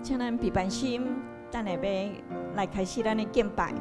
请咱闭班心，等下要来开始咱的敬拜。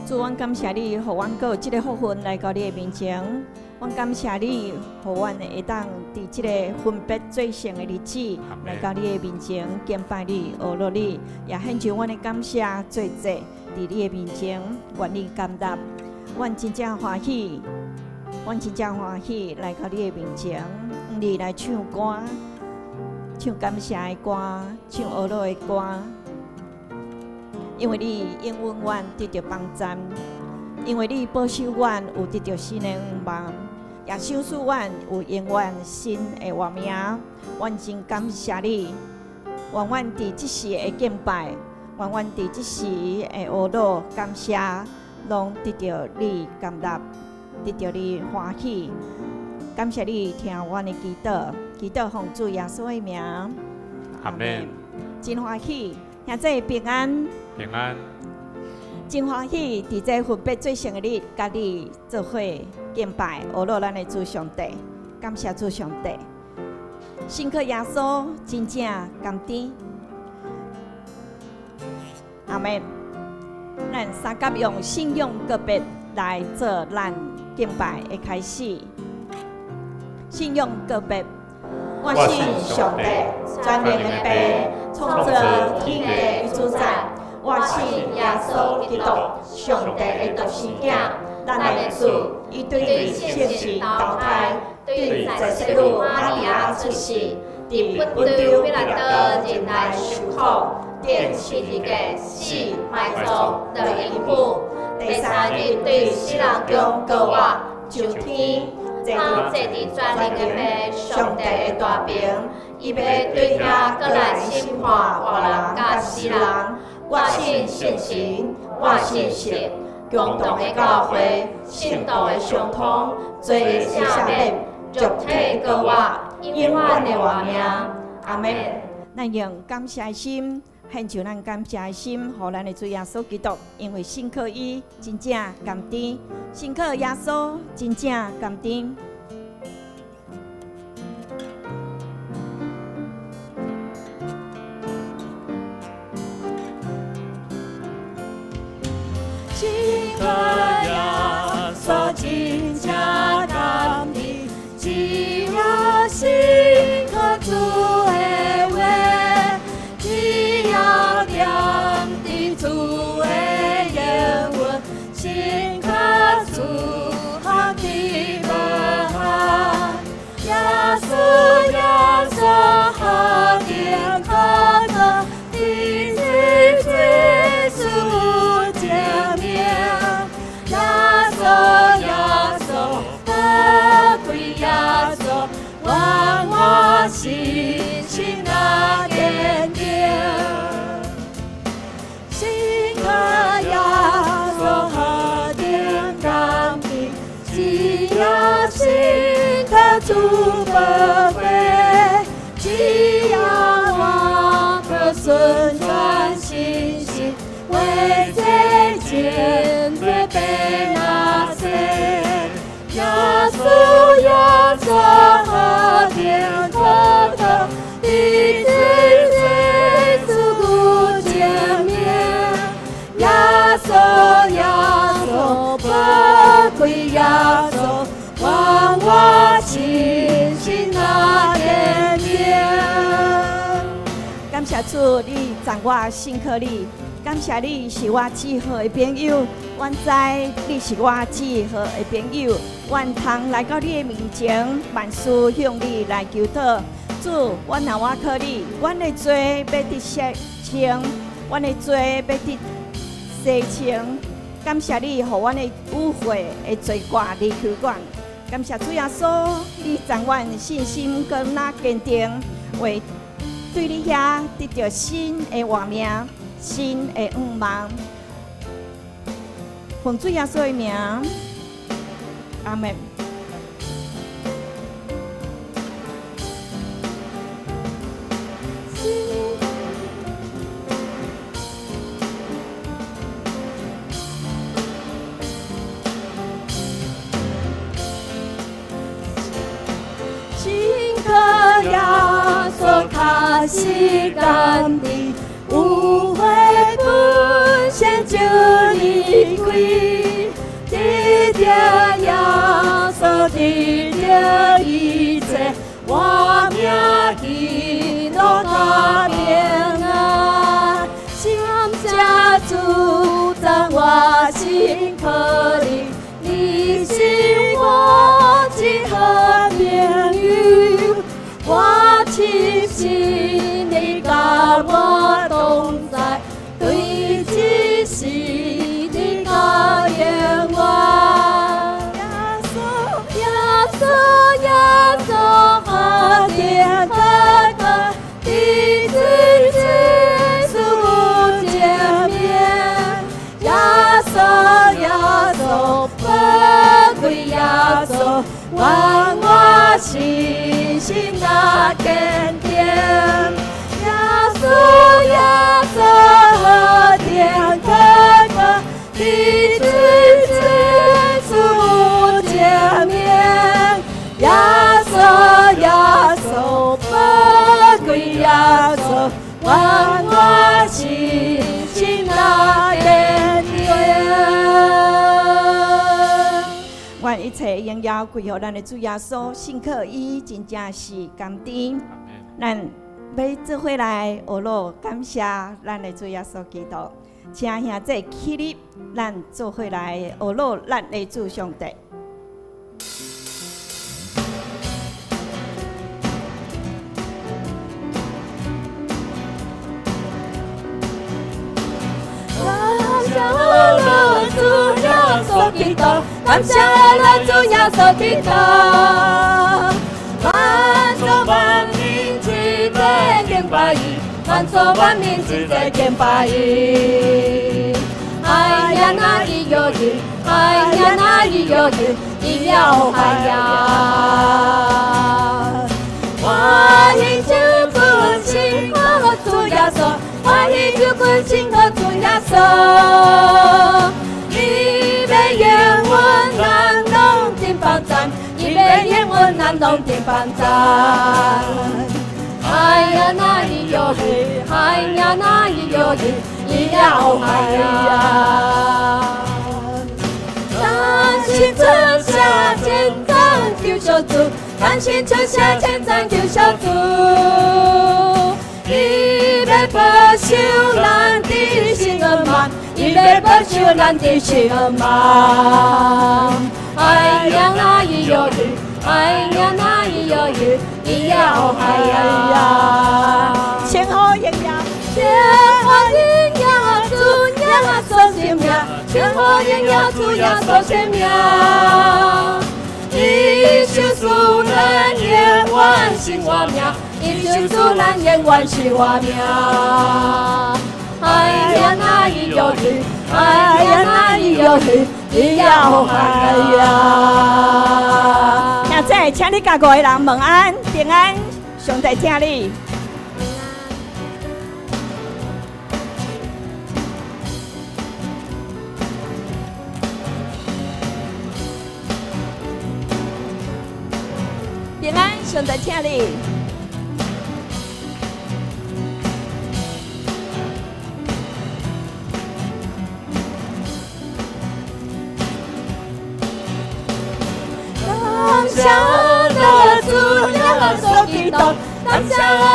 主，阮感谢你，互阮有即个福分来到你的面前。阮感谢你，互阮会当伫即个分别最圣的日子来到你的面前敬拜你、学乐你，也献上阮的感谢罪责伫你的面前，愿你感答。阮真正欢喜，阮真正欢喜来到你的面前，你来唱歌，唱感谢的歌，唱学乐的歌。因为你应允阮得到帮赞，因为你保守阮有得到新的愿望，也赏赐阮有永远新的活命。阮真感谢你，愿阮伫即时的敬拜，愿阮伫即时的学乐感谢，拢得到你感答，得到你欢喜。感谢你听阮的祈祷，祈祷奉主耶稣的名。阿门。真欢喜，兄弟平安。平安，真欢喜，伫这分别最圣的日，甲你做伙敬拜，学乐咱的主上帝，感谢主上帝，信靠耶稣，真正甘甜。阿门。咱三甲用信用个别来做咱敬拜的开始。信用个别，我信上帝，全能的爸，创造天地与主宰。我信耶稣基督，上帝的独生子，咱的主，伊对圣子投胎，对在世女玛利亚出世，伫本丢彼拉多人来受苦，顶4日个死埋葬，得因父，第3日对死人中高活，上天，当坐伫全能的爸，上帝的大名，伊要对遐搁来审判活人甲死人。我信圣神，我信神，共同的教会，信道的相通，罪的赦免，肉体高活，永远的活命。阿门。咱用感谢心，献上咱感谢心，互咱的主耶稣基督，因为信靠伊，真正甘甜；信靠耶稣，真正甘甜。信靠耶稣真正甘甜，只要信靠主的话，只要念伫主的言语，信靠主和你无限。耶稣耶稣和天可可，你是最属见面。耶稣耶稣，宝贵耶稣，愿我心心那坚定。信靠耶稣和天甘甜，只要信靠主宝贝，只要我可顺从信心，为这前辈被那些。耶稣耶稣和天可可，一切事故见面。耶稣耶稣，宝贵耶稣，愿我信心那坚定。感谢主，你赞我信靠你。感谢你是我最好的朋友，阮知你是我最好的朋友，阮通来到你的面前，万事向你来求祷。主，我若我靠你，阮的罪要得洗清，阮的罪要得洗清。感谢你，互阮的污秽的罪过离开阮。感谢主耶稣，你掌阮信心更那坚定，为对你遐得到新的活命、新的愿望。奉主耶稣的名，阿门。开始甘地，有花本身就离开，得着耶稣，得着一切，我命喜乐甲平安。感谢主，在我心可里，你是我最好朋友。我深信你甲我同在，对只是你甲永远。耶稣，耶稣，阿爹哥哥，你最是无见面。耶稣，耶稣，宝贵耶稣，愿我信心那坚定。耶稣，耶稣，阿爹哥哥，你最是无见面。耶稣，耶稣，宝贵耶稣，愿我信心那坚定。愿一切荣耀归乎咱的主耶稣，信靠伊真正是甘甜。咱要做伙来学乐感谢咱的主耶稣基督，请兄弟起立，咱做伙来学乐咱的主上帝。感谢咱主耶稣基督，万族万民一齐敬拜伊，万族万民一齐敬拜伊。哎呀，那伊有伊，哎呀，那伊有伊，伊要哎呀。我已经不信靠主耶稣，我已经不信靠主耶稣。伊要永远咱拢顶帮赞，伊要永远咱拢顶帮赞。哎呀，那伊有伊，哎呀，那伊有伊，伊要哎呀。咱是春夏千赞救赎主，咱是春夏千赞救赎主。伊要保守咱的心愿望，伊要保守咱的心愿望。哎呀，那伊有伊，哎呀，那伊有伊，伊要哎呀。先好荣耀，先好荣耀主耶稣生命，先好荣耀主耶稣生命。伊就是咱永远是我命，伊就是咱永远是我命。哎呀，那伊有伊，哎呀，那伊有伊，伊要哎呀。现在请你甲5个人问安平安，上帝听你。平安，上帝听你。感谢了主耶稣基督，感谢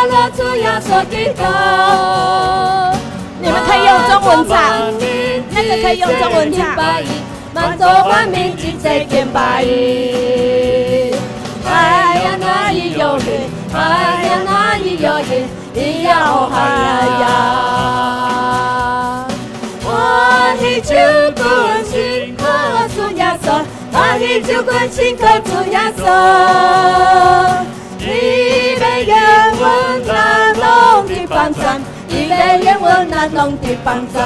了主耶稣基督。你们可以用中文唱，那个可以用中文唱。万族万民一齐敬拜伊。哎呀，那伊有伊，哎呀，伊也有海呀。我的救恩心可主耶稣，我的救恩心可主耶稣。伊要永远难拢的帮咱，伊要永远难拢的帮咱。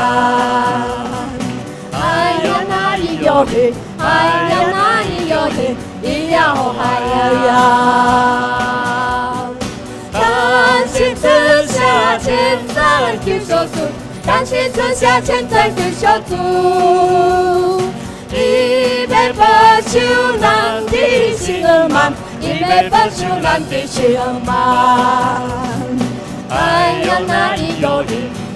哎呀，那里有你，哎呀，那里有你，伊也有海呀。感谢赐下千载救赎主，感谢赐下千载救赎主。伊要保守咱的心儿慢，伊要保守咱的心儿慢。哎呀，那里有你，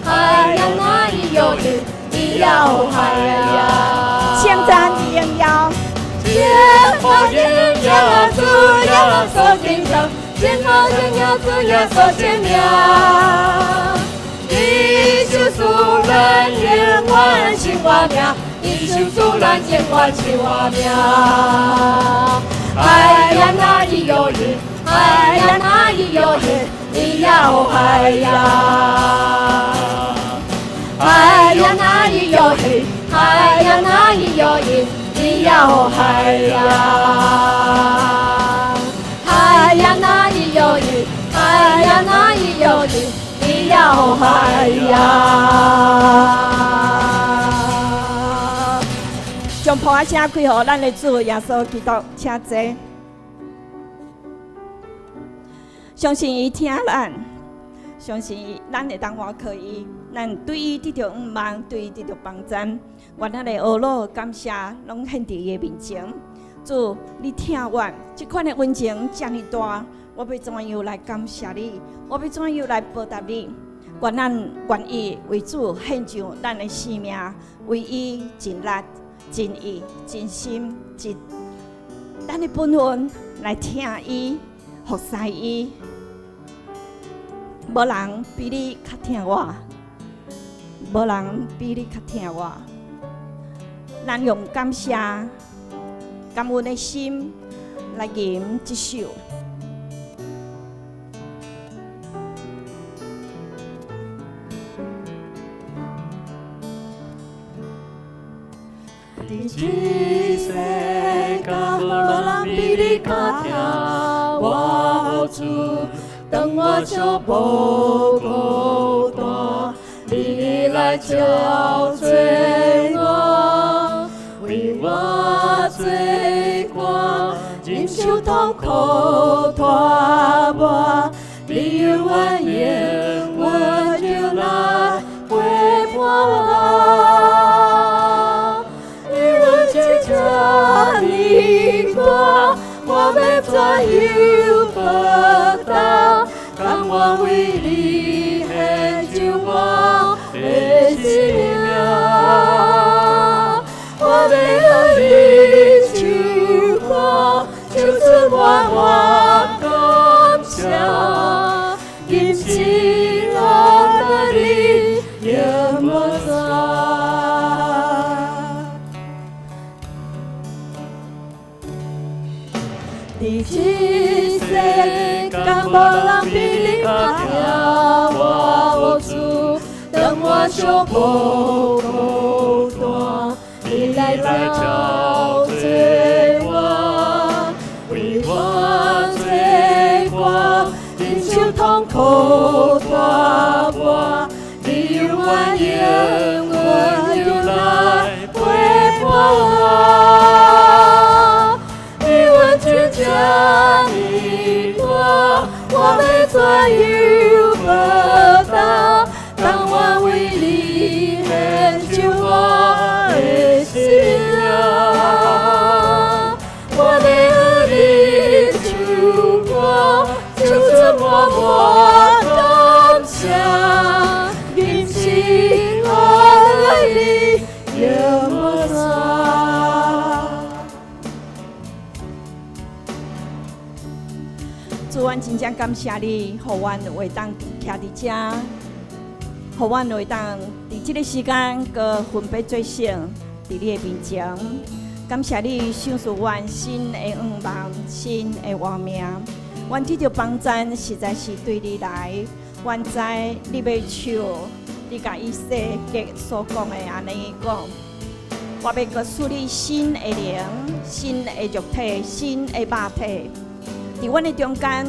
哎呀，那里有你，伊也有海呀。千赞荣耀，天和人呀，主呀所敬仰，天和人呀，主呀所敬仰。伊救赎咱永远是我命，伊救赎咱永远是我命。哎呀，那里有你，哎呀，那里有你，伊也有海呀。哎呀，那里有你，哎呀，那里有你，伊也有海呀。哎呀，那里有你，哎呀，那里有你，伊也有海呀。将破声开予咱的主耶稣基督，请坐。相信伊听咱，相信咱会当活可以，咱对伊得到愿望，对伊得到帮赞。愿咱的懊恼、感谢，拢献伫伊的面前。主，你听我，这款的恩情遮尔大，我要怎样来感谢你？我要怎样来报答你？愿咱愿意为主献上咱的生命，为伊尽力、尽意、尽心、尽咱的本分来听伊、服侍伊。无人比你较听我，无人比你较听我。咱用感谢、感恩的心来吟这首。这世间无人比你较听我主，当我小宝孤单，你来照做我，为我做我，忍受痛苦拖磨，你永远永远就来陪伴我。我要怎样报答？当我为你献上我的生命，我要你救我，就是我感谢，因亲爱的你也无在。这世间无人比你较听我主，当我小宝孤单，你来照做我，为我做我，忍受痛苦拖磨，你永远永远就来陪伴我。这么多，我要怎样报答？当我为你献上我的生命，我要你救我，就是我感谢，因亲爱的你也无在。主，阮真正感谢你，互阮会当徛伫遮，互阮会当伫即个时间个分别做成伫你的面前。感谢你赏赐阮新的愿望、新的活命。阮得到帮赞，实在是对你来。原知你要像你甲以色列所讲的安尼讲，我要搁赐你新的灵、新的肉体、新的肉体，伫阮的中间，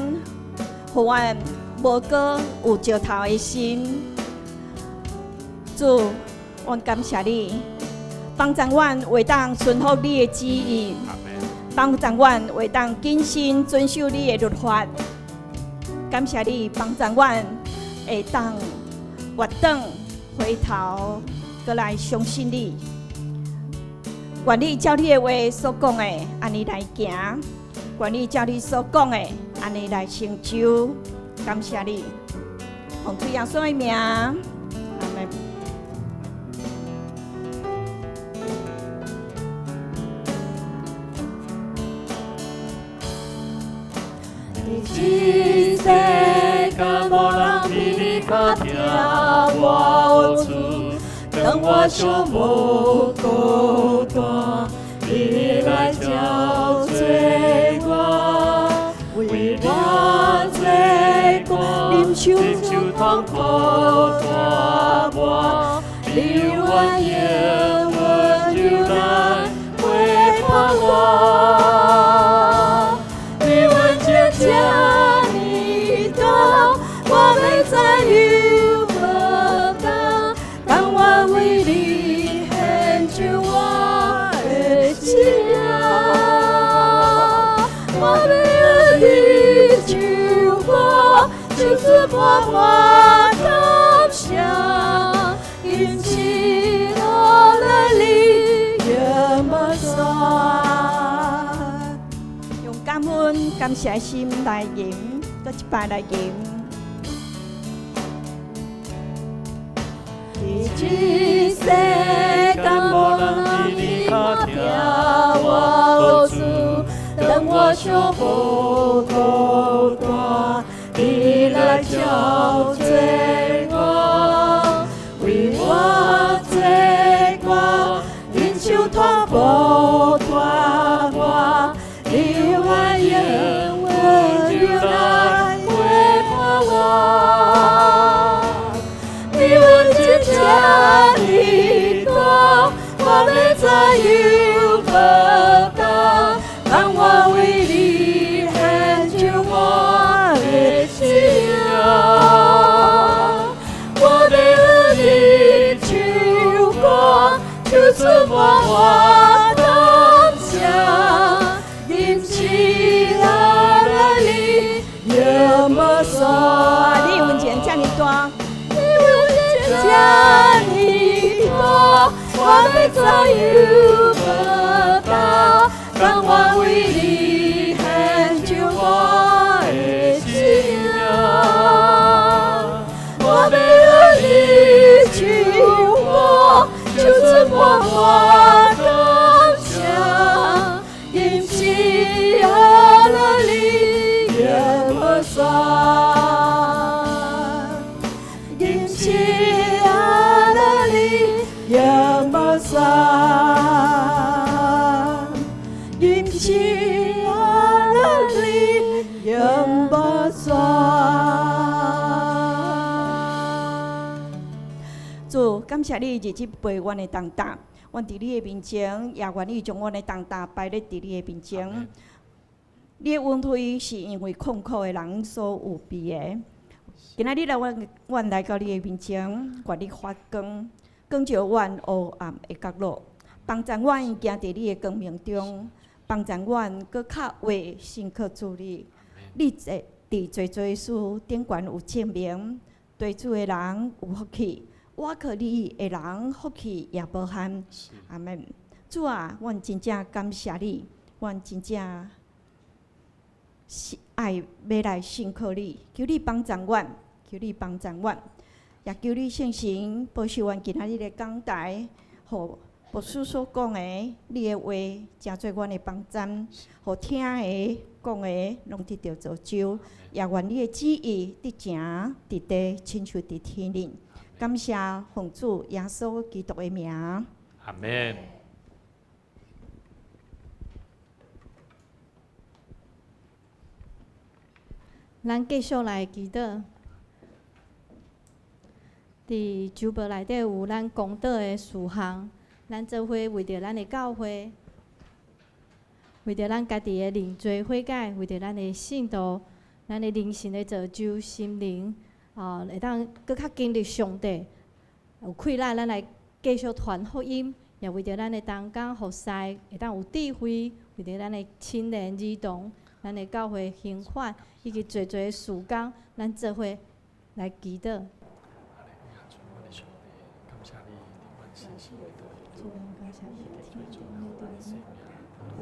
互阮无搁有石头的心。主，阮感谢你，帮助阮会当顺服你的旨意，帮助阮会当谨慎遵守你的律法。感谢你帮助阮会当活转回头，过来相信你。愿你照你的话所讲的，安尼来行；愿你照你所讲的，安尼来成就。感谢你，奉主耶稣的名，阿门。这世间无人比你较疼我主，当我想无孤单，你来照做我，为我做歌，忍受痛苦大磨，你愿言温柔来陪伴我。这你多，我要再有无同，当我为你献上我的心，我要你救我，就是我感谢，因此我来你也不算。感恩感谢心来吟，搁一摆来吟。这世间无人比你较疼我主，当我想无孤单，你来照做我，为我做我，忍受痛苦大磨。你愿言温柔来陪伴我，你愿真正你多，我要再有无同，当我为你献上我的心，我要你救我，就是我感谢。因此爱你也无算，你恩情这么大，你恩情这么大，我要再有无同，当我为你献上我的心，我要你救我，就是我感谢。因此爱了你也不算，因此爱了你也不算，因此爱了你也不算。主，感谢你日日陪阮的重担。阮伫你的面前，也愿意将阮的重担摆咧伫你的面前。你的恩惠是因为困苦的人所有备的。今仔日阮来到你的面前，愿你发光，光照阮黑暗的角落，帮助阮行伫你的光明中，帮助阮搁较为深刻主你。你伫侪侪事顶悬有证明，对主的人有福气。我靠你的人福气也无限，阿门。主啊，阮真正感谢你，阮真正爱要来信靠你，求你帮助阮，求你帮助阮，也求你圣神保守阮今仔日的讲台，互牧师所讲的你的话，成做阮的帮站，互听的讲的拢得到造就，也愿你的旨意伫行伫地，亲像伫天灵。感谢奉主耶稣基督的名，阿门。咱继续来祈祷。伫酒杯内底有咱功德的事项，咱做伙为着咱的教会，为着咱家己的认罪悔改，为着咱的信徒，咱的灵性的造就心灵，会当搁较经历上帝，有气力咱来继续传福音，也为着咱的同工服侍，会当有智慧，为着咱的亲人儿童，咱的教会兴发，以及侪侪事工，咱做伙来祈祷。主，感谢你，天主你的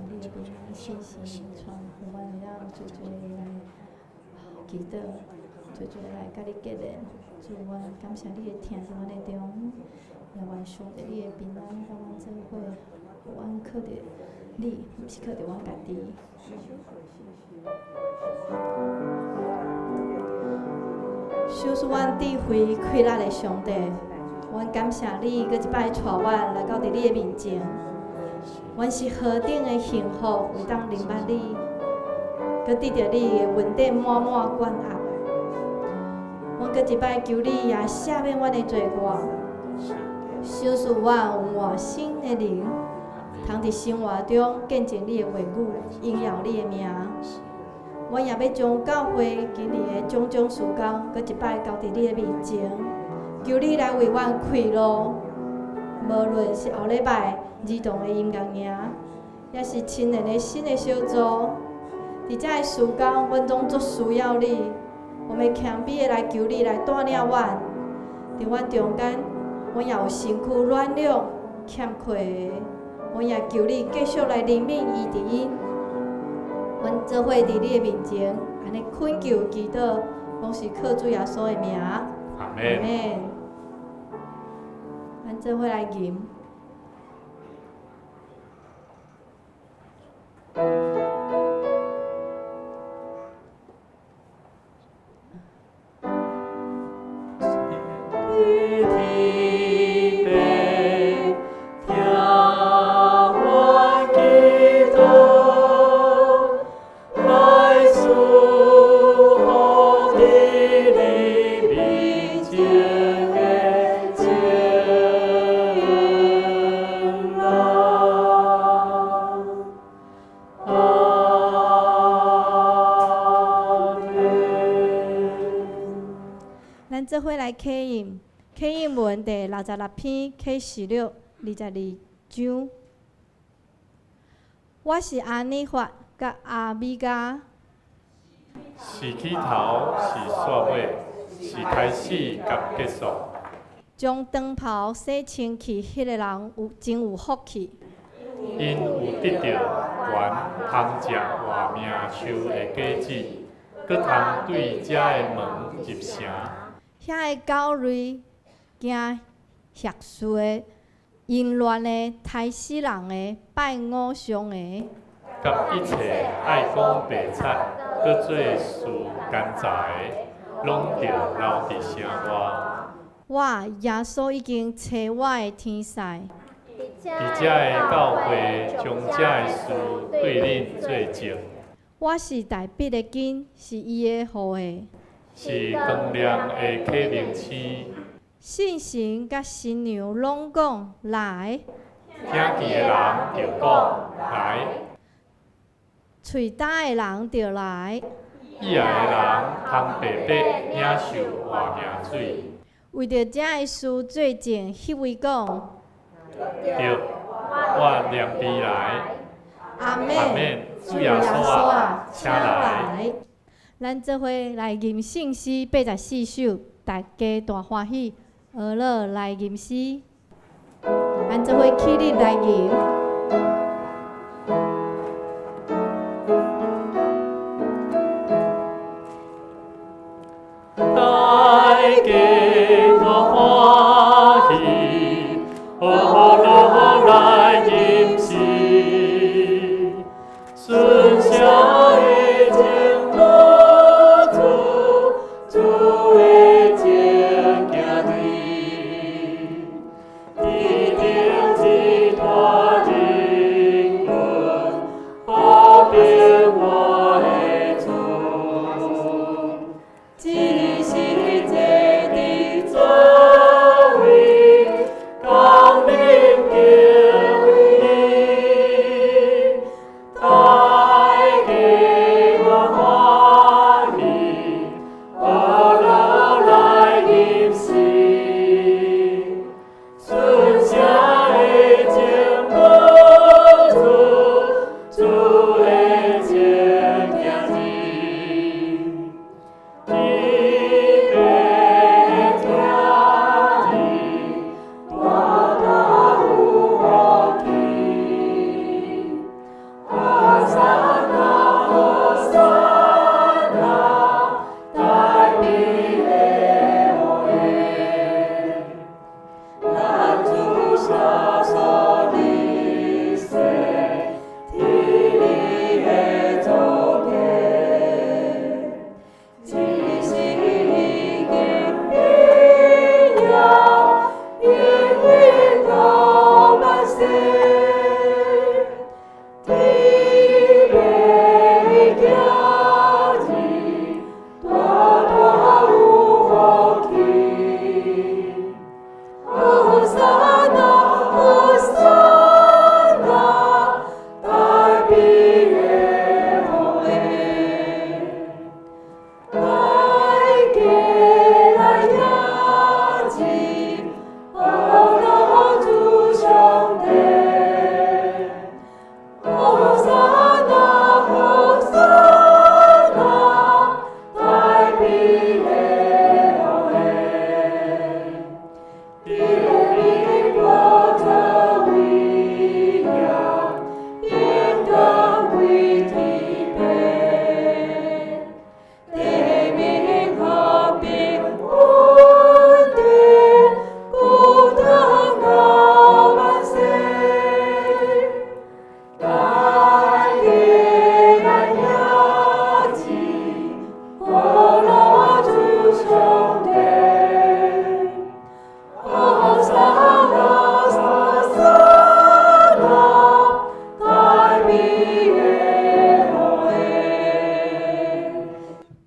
你的平安信息传，我们会当侪侪来祈祷，侪侪来甲你结连。主，我感谢你的听伫阮的中，也愿上帝你的平安，甲阮做伙，阮靠着你，毋是靠着阮家己。小使阮智慧气力的上帝。阮感谢你，搁一摆带阮来到伫你的面前。阮是何等的幸福，会当明白你，搁得到你的恩典满满管压。阮搁一摆求你也赦免阮的罪过，小使阮有换新的灵，通伫生活中见证你的话语，荣耀你的名。阮也要将教会今日的种种事工，搁一摆交伫你的面前。求你来为阮开路，无论是后礼拜儿童的音乐营，也是青年的新的小组，伫遮的事工，阮总足需要你。我们谦卑的来求你来带领阮，伫阮中间，阮也有身躯软弱欠缺的，阮也求你继续来怜悯医治因。阮做伙伫你的面前，安尼恳求祈祷，拢是靠主耶稣的名。阿门。咱做伙来吟。咱做伙来启应，启应文第66篇启示录22章。我是安尼法甲阿米加，是起头，是煞尾，是开始甲结束。将长袍洗清气，迄个人真有福气。因有得到原通食活命树的果子，搁通对遮的门入城。遐个狗类惊邪术的、淫乱的、杀死人的、拜偶像的，甲一切爱讲白贼，搁做事奸诈的，拢着留伫城外。我耶稣已经找我的天使，伫遮的教会将遮的事对恁做证。我是大笔的金，是伊的护的。是光亮的启明星，信神甲新娘拢讲来，听见的人就讲来，喙焦的人就来，意爱的人通白白领受活命水。为着遮的事做证，迄位讲，对，我念地来，阿门。阿门。主耶稣啊，请来。咱做伙来吟圣诗84首，大家大欢喜，学乐来吟诗。咱做伙起立来吟。大家大欢喜，学乐来吟诗，顺承。一心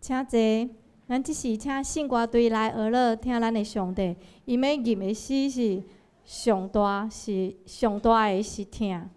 请坐，咱即时请圣歌队来学乐，听咱的上帝，因要吟的诗是上大的是听。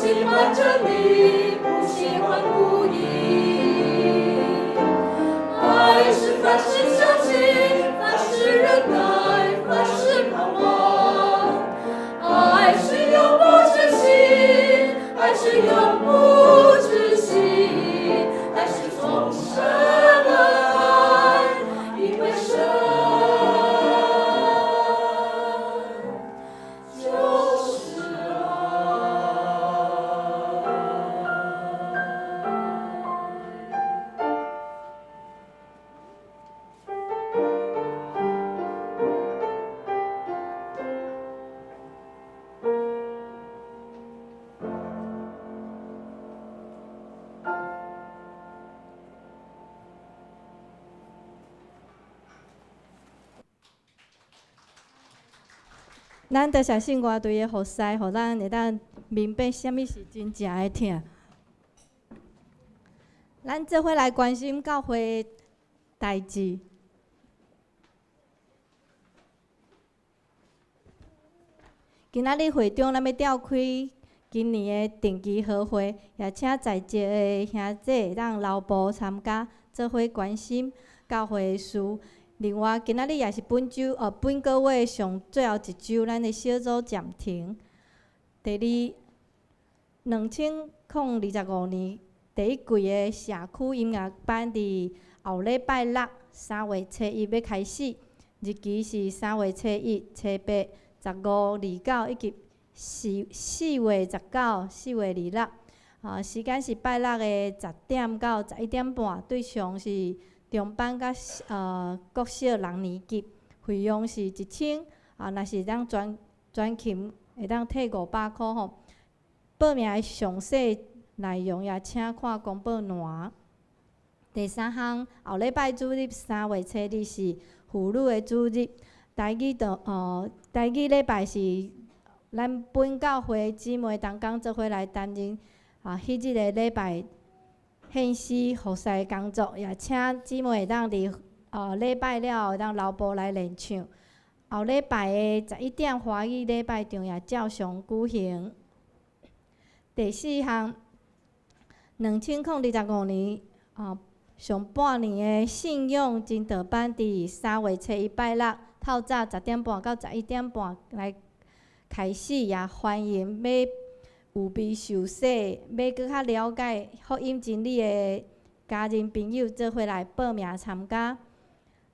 喜欢真理，不喜欢不义。咱得相信外队的服侍，互咱会当明白啥物是真正的疼。咱做伙来关心教会代志。今仔日会中，咱要召开今年的定期好会，也请在席的兄弟会当留步参加，做伙关心教会的事。另外，今仔日也是本个月上最后一周，咱的小组暂停。2025年第一季的社区音乐班伫后礼拜六3月初1要开始，日期是3月初1、初8、15、29以及4月19、4月26。时间是拜六的10点到11点半，对象是中班甲国小6年级，费用是1000。若是当专琴会当退500块吼。报名的详细内容也请看公布栏。第三项，后礼拜主日3月初日是妇女的主日，台语礼拜是咱本教会姊妹同工做伙来担任迄日个礼拜献诗服侍工作，也请姊妹会当伫礼拜了会当留步来练唱。后礼拜的11点华语礼拜场也照常举行。第四项，2025年上半年的信用真道班伫3月初1拜六透早10点半到11点半来开始，也欢迎要有备受洗、要搁较了解福音真理的家人朋友做伙来报名参加。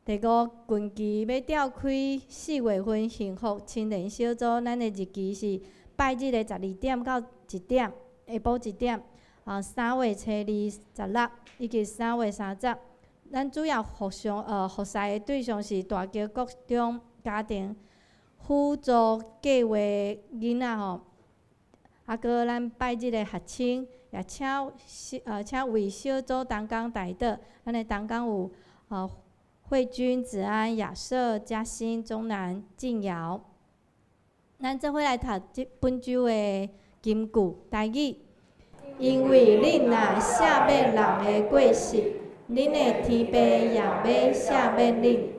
第五，近期要召开4月份幸福青年小组，咱的日期是拜日的12点到1点，下晡1点。3月初2、16以及3月30，咱主要服侍的对象是大桥国中家庭辅助计划囡仔吼，搁咱拜日的学青，也请为小组同工代祷，咱的同工有慧君、子安、亚瑟、嘉欣、钟南、静瑶。咱做伙来读本周的金句台语。因为恁若赦免人的过失，恁的天父也要赦免恁。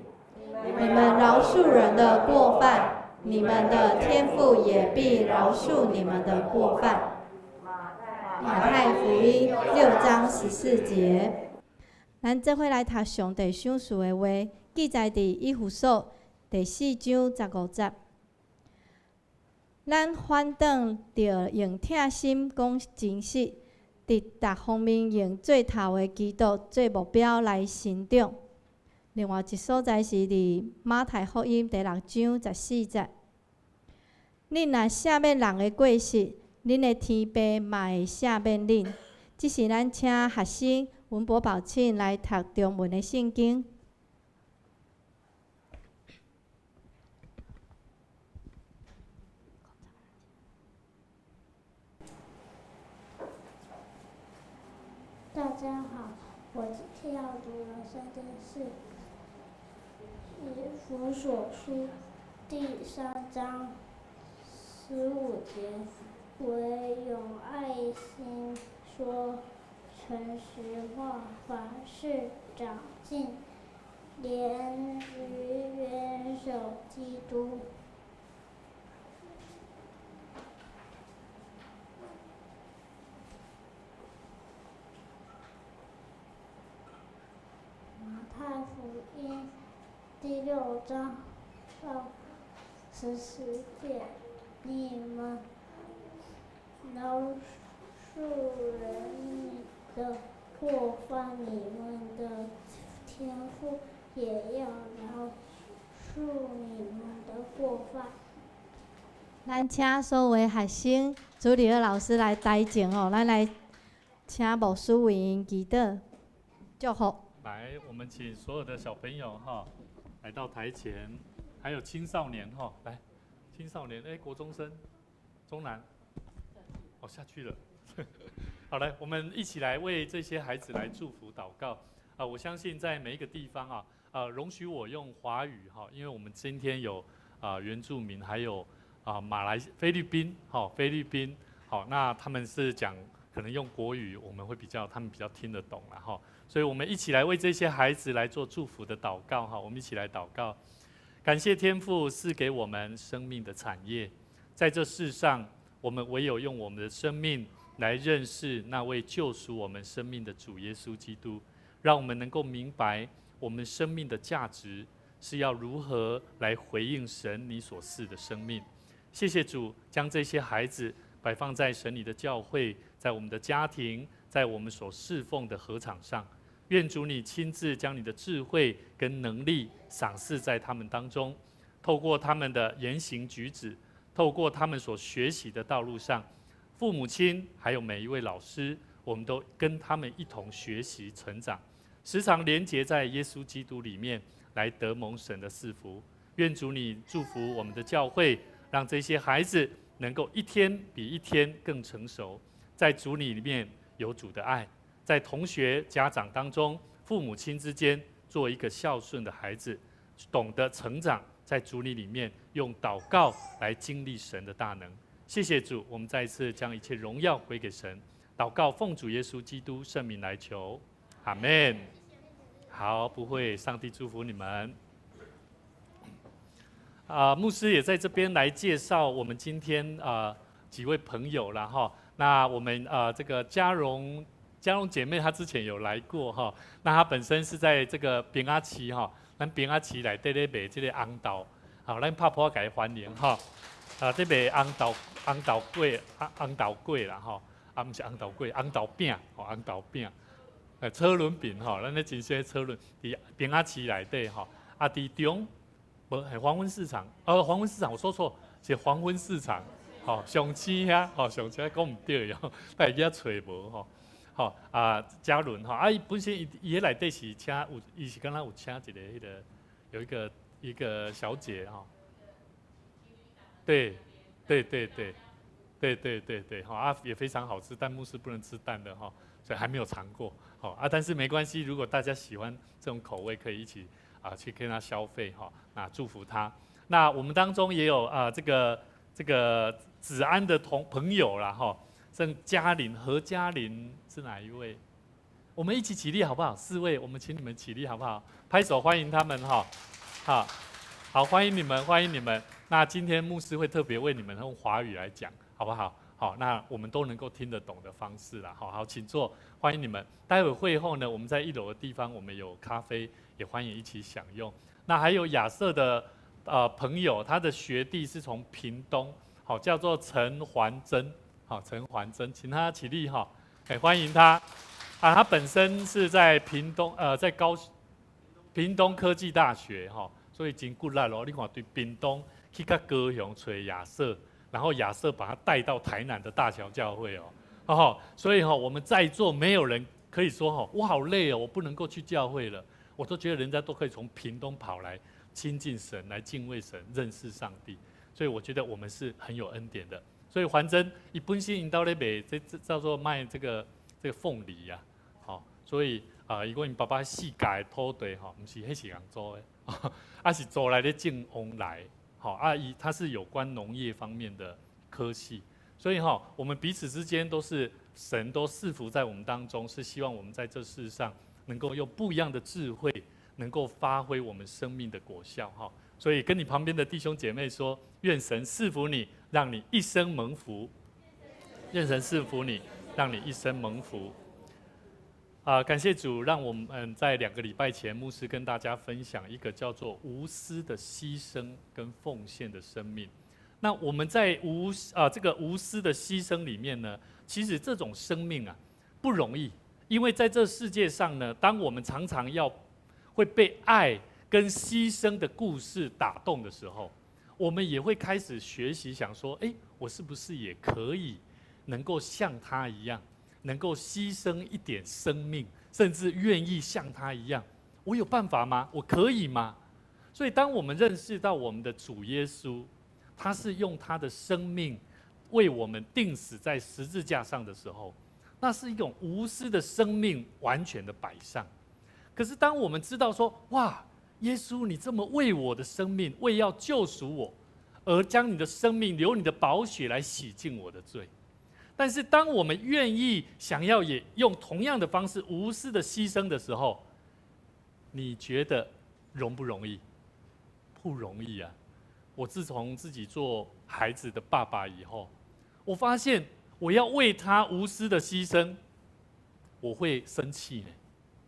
你们饶恕人的过犯，你们的天父也必饶恕你们的过犯。马太福音6章14节。咱做伙来读上帝赏赐的话，记载伫以弗所第4章15节。咱反倒着用疼心讲真实，伫逐方面用最头的基督做目标来成长。另外一所在是伫马太福音第6章14节。恁若赦免人的过失，恁的天父嘛会赦免恁。这是咱请学生文博宝庆来读中文的圣经。大家好，我今天要读的圣经是以弗所书第3章15节，唯用爱心说诚实话，凡事长进，连于元首基督。马太福音第6章到14节，你们饶恕人的过犯，你们的天父也要饶恕你们的过犯。咱请所有的学生、主日的老师来台前哦，咱来请牧师为因祈祷，祝福。来，我们请所有的小朋友来到台前，还有青少年来，青少年国中生，中南，下去了。好，来，我们一起来为这些孩子来祝福祷告。我相信在每一个地方容许我用华语因为我们今天有原住民，还有菲律宾，菲律宾，那他们是讲可能用国语，他们比较听得懂了哈。所以我们一起来为这些孩子来做祝福的祷告哈。我们一起来祷告，感谢天父赐给我们生命的产业，在这世上，我们唯有用我们的生命来认识那位救赎我们生命的主耶稣基督，让我们能够明白我们生命的价值是要如何来回应神你所赐的生命。谢谢主，将这些孩子摆放在神你的教会，在我们的家庭，在我们所侍奉的禾场上。愿主你亲自将你的智慧跟能力赏赐在他们当中，透过他们的言行举止，透过他们所学习的道路上，父母亲还有每一位老师，我们都跟他们一同学习成长，时常连结在耶稣基督里面，来得蒙神的赐福。愿主你祝福我们的教会，让这些孩子能够一天比一天更成熟，在主你里面有主的爱，在同学家长当中，父母亲之间做一个孝顺的孩子，懂得成长，在主你里面用祷告来经历神的大能。谢谢主，我们再一次将一切荣耀归给神。祷告奉主耶稣基督圣名来求，阿们。好，不会，上帝祝福你们。牧师也在这边来介绍我们今天几位朋友啦哈。那我们这个嘉荣姐妹她之前有来过哈。那她本身是在这个平阿市哈，咱平阿市内底咧卖这个红豆，好，咱拍破给欢迎哈。这卖红豆粿啦哈，不是红豆粿，红豆饼，红豆饼，车轮饼哈，咱咧真些车轮，伫平阿市内底哈，伫中。不，黄昏市场，黄昏市场，我说错，是黄昏市场，上市遐，上市讲唔对哦，大家找无嘉伦伊本身伊内底是请有，伊是敢若有请一个小姐对，也非常好吃，但牧师不能吃蛋的所以还没有尝过，但是没关系，如果大家喜欢这种口味，可以一起。去跟他消费那祝福他。那我们当中也有这个子安的朋友啦像嘉玲何嘉玲是哪一位？我们一起起立好不好？4位，我们请你们起立好不好？拍手欢迎他们好，欢迎你们。那今天牧师会特别为你们用华语来讲，好不好？好，那我们都能够听得懂的方式啦。好，请坐，欢迎你们。待会会后呢，我们在1楼的地方，我们有咖啡，也欢迎一起享用。那还有亚瑟的朋友，他的学弟是从屏东，叫做陈环珍，陈环珍，请他起立欢迎他。他本身是在屏东，在屏东科技大学所以真骨力咯。你看对屏东去到高雄找亚瑟。然后亚瑟把他带到台南的大桥教会所以我们在座没有人可以说我好累我不能够去教会了，我都觉得人家都可以从屏东跑来亲近神，来敬畏神，认识上帝，所以我觉得我们是很有恩典的。所以环真一本身引到咧卖，这叫做卖这个凤梨呀，所以如果你爸爸世界的土地不是迄是人租的，是租来咧种翁来。它是有关农业方面的科系，所以我们彼此之间都是神都赐福在我们当中，是希望我们在这世上能够用不一样的智慧，能够发挥我们生命的果效所以跟你旁边的弟兄姐妹说，愿神赐福你，让你一生蒙福。愿神赐福你，让你一生蒙福。感谢主，让我们在2个礼拜前，牧师跟大家分享一个叫做无私的牺牲跟奉献的生命。那我们在这个无私的牺牲里面呢，其实这种生命不容易，因为在这世界上呢，当我们常常会被爱跟牺牲的故事打动的时候，我们也会开始学习，想说，我是不是也可以能够像他一样？能够牺牲一点生命，甚至愿意像他一样，我有办法吗？我可以吗？所以，当我们认识到我们的主耶稣，他是用他的生命为我们钉死在十字架上的时候，那是一种无私的生命，完全的摆上。可是，当我们知道说，哇，耶稣你这么为我的生命，为要救赎我，而将你的生命流你的宝血来洗净我的罪。但是当我们愿意想要也用同样的方式无私的牺牲的时候，你觉得容不容易？不容易啊！我自从自己做孩子的爸爸以后，我发现我要为他无私的牺牲，我会生气呢。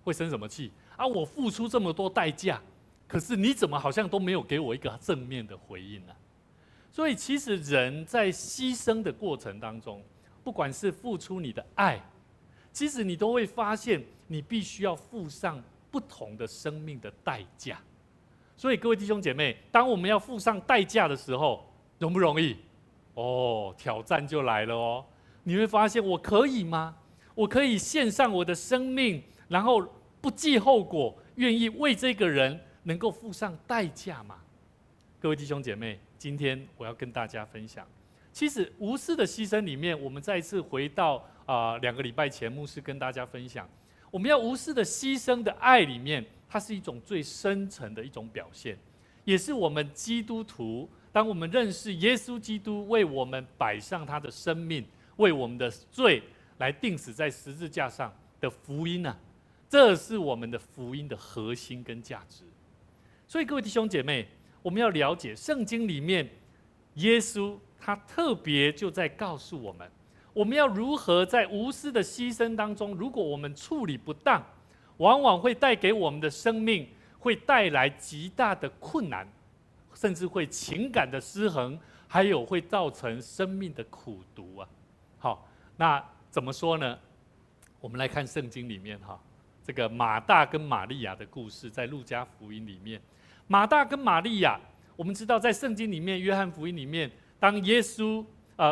会生什么气啊？我付出这么多代价，可是你怎么好像都没有给我一个正面的回应呢？所以其实人在牺牲的过程当中，不管是付出你的爱，其实你都会发现你必须要付上不同的生命的代价。所以各位弟兄姐妹，当我们要付上代价的时候，容不容易？哦，挑战就来了哦。你会发现，我可以吗？我可以献上我的生命，然后不计后果，愿意为这个人能够付上代价吗？各位弟兄姐妹，今天我要跟大家分享，其实无私的牺牲里面，我们再一次回到2个礼拜前牧师跟大家分享，我们要无私的牺牲的爱里面，它是一种最深层的一种表现，也是我们基督徒，当我们认识耶稣基督为我们摆上他的生命，为我们的罪来钉死在十字架上的福音啊，这是我们的福音的核心跟价值。所以各位弟兄姐妹，我们要了解圣经里面耶稣他特别就在告诉我们，我们要如何在无私的牺牲当中，如果我们处理不当，往往会带给我们的生命会带来极大的困难，甚至会情感的失衡，还有会造成生命的苦毒啊。好，那怎么说呢？我们来看圣经里面这个马大跟玛利亚的故事，在路加福音里面，马大跟玛利亚，我们知道在圣经里面，约翰福音里面，当耶稣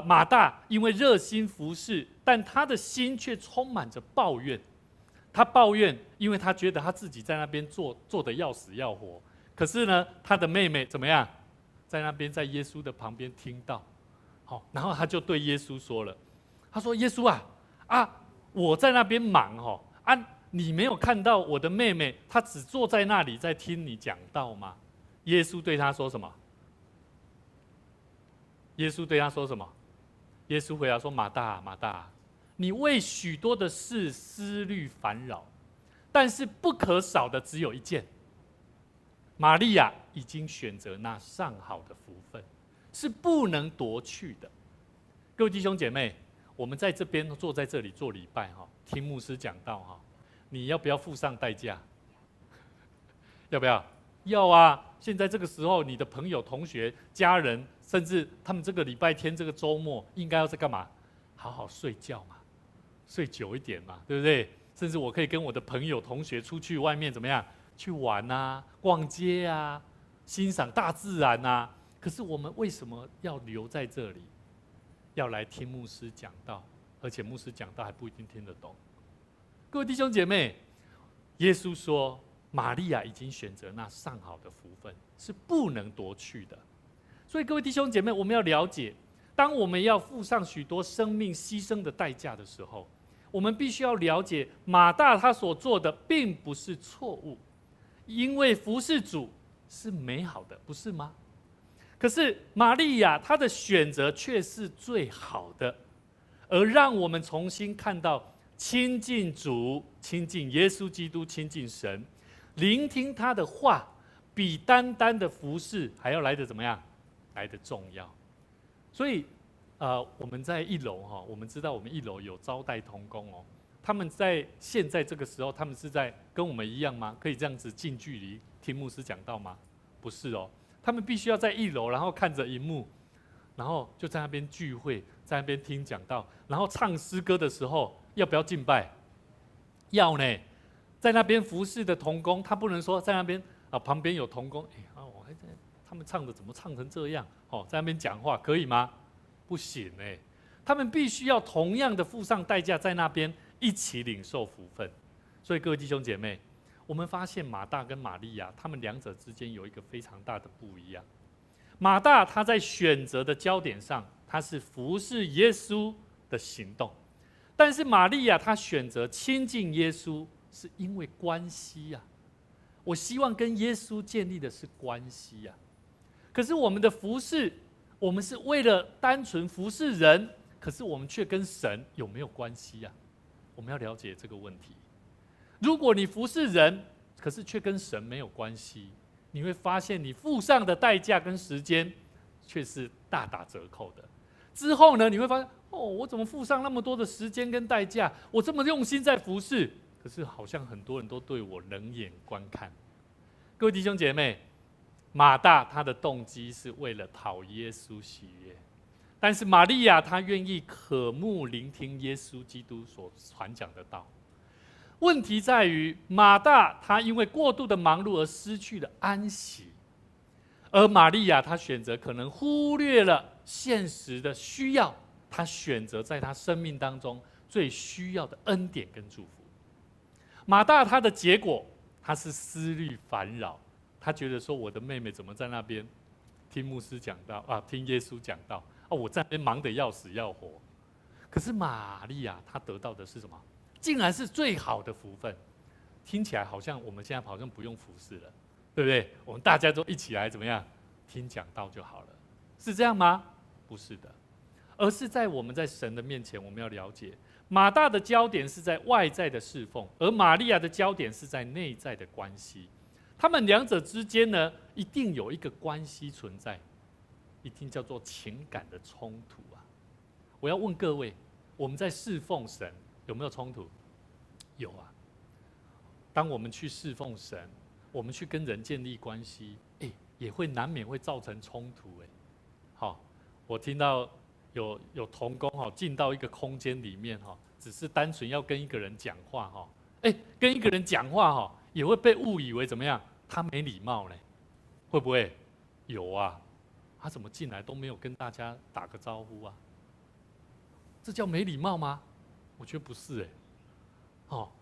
马大因为热心服侍，但他的心却充满着抱怨。他抱怨，因为他觉得他自己在那边做得要死要活，可是呢，他的妹妹怎么样，在那边在耶稣的旁边听到，然后他就对耶稣说了，他说：“耶稣啊，我在那边忙你没有看到我的妹妹，她只坐在那里在听你讲道吗？”耶稣对他说什么？耶稣对他说什么？耶稣回答说：“马大，马大，你为许多的事思虑烦扰，但是不可少的只有一件。玛利亚已经选择那上好的福分，是不能夺去的。”各位弟兄姐妹，我们在这边坐在这里做礼拜听牧师讲道你要不要付上代价？要不要？要啊！现在这个时候，你的朋友、同学、家人，甚至他们这个礼拜天、这个周末，应该要在干嘛？好好睡觉嘛，睡久一点嘛，对不对？甚至我可以跟我的朋友、同学出去外面怎么样？去玩啊，逛街啊，欣赏大自然啊。可是我们为什么要留在这里？要来听牧师讲道，而且牧师讲道还不一定听得懂。各位弟兄姐妹，耶稣说，玛利亚已经选择那上好的福分，是不能夺去的。所以各位弟兄姐妹，我们要了解，当我们要付上许多生命牺牲的代价的时候，我们必须要了解，马大他所做的并不是错误，因为服事主是美好的，不是吗？可是玛利亚她的选择却是最好的，而让我们重新看到亲近主、亲近耶稣基督、亲近神，聆听他的话，比单单的服事还要来得怎么样？来得重要。所以我们在1楼我们知道我们1楼有招待同工他们在现在这个时候，他们是在跟我们一样吗？可以这样子近距离听牧师讲道吗？不是他们必须要在1楼，然后看着荧幕，然后就在那边聚会，在那边听讲道，然后唱诗歌的时候，要不要敬拜？要呢。在那边服侍的同工，他不能说在那边旁边有同工，他们唱的怎么唱成这样？在那边讲话可以吗？不行他们必须要同样的付上代价，在那边一起领受福分。所以各位弟兄姐妹，我们发现马大跟玛利亚，他们两者之间有一个非常大的不一样。马大他在选择的焦点上，他是服侍耶稣的行动，但是玛利亚她选择亲近耶稣，是因为关系我希望跟耶稣建立的是关系可是我们的服侍我们是为了单纯服侍人，可是我们却跟神有没有关系啊？我们要了解这个问题。如果你服侍人，可是却跟神没有关系，你会发现你付上的代价跟时间却是大打折扣的。之后呢，你会发现，我怎么付上那么多的时间跟代价？我这么用心在服侍，可是好像很多人都对我冷眼观看。各位弟兄姐妹，马大他的动机是为了讨耶稣喜悦，但是玛利亚她愿意渴慕聆听耶稣基督所传讲的道。问题在于，马大他因为过度的忙碌而失去了安息，而玛利亚她选择可能忽略了现实的需要，她选择在她生命当中最需要的恩典跟祝福。马大他的结果，他是思虑烦扰，他觉得说，我的妹妹怎么在那边听牧师讲道啊，听耶稣讲道啊，我在那边忙得要死要活。可是玛利亚她得到的是什么？竟然是最好的福分。听起来好像我们现在好像不用服侍了，对不对？我们大家都一起来怎么样听讲道就好了，是这样吗？不是的，而是在我们在神的面前，我们要了解，马大的焦点是在外在的侍奉，而玛利亚的焦点是在内在的关系。他们两者之间呢，一定有一个关系存在，一定叫做情感的冲突啊！我要问各位，我们在侍奉神有没有冲突？有啊。当我们去侍奉神，我们去跟人建立关系，也会难免会造成冲突。好，我听到有同工进到一个空间里面只是单纯要跟一个人讲话跟一个人讲话也会被误以为怎么样？他没礼貌呢？会不会？有啊，他怎么进来都没有跟大家打个招呼啊？这叫没礼貌吗？我觉得不是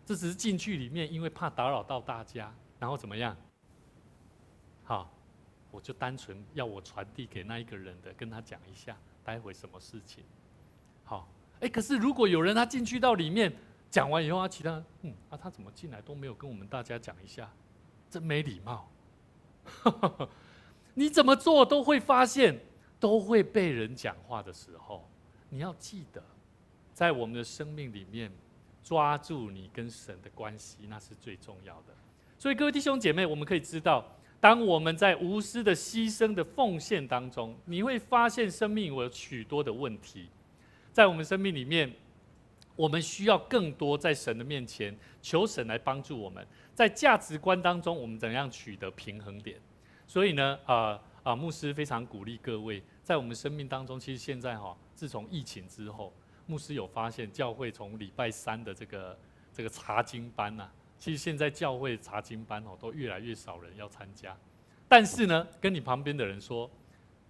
这只是进去里面，因为怕打扰到大家，然后怎么样？好，我就单纯要我传递给那一个人的，跟他讲一下，待会什么事情。好，可是如果有人他进去到里面讲完以后，其他他怎么进来都没有跟我们大家讲一下，真没礼貌。你怎么做都会发现，都会被人讲话的时候，你要记得，在我们的生命里面，抓住你跟神的关系，那是最重要的。所以各位弟兄姐妹，我们可以知道，当我们在无私的牺牲的奉献当中，你会发现生命有许多的问题。在我们生命里面，我们需要更多在神的面前求神来帮助我们，在价值观当中，我们怎样取得平衡点。所以呢，牧师非常鼓励各位，在我们生命当中，其实现在自从疫情之后，牧师有发现教会从礼拜三的这个查经班其实现在教会查经班都越来越少人要参加。但是呢，跟你旁边的人说，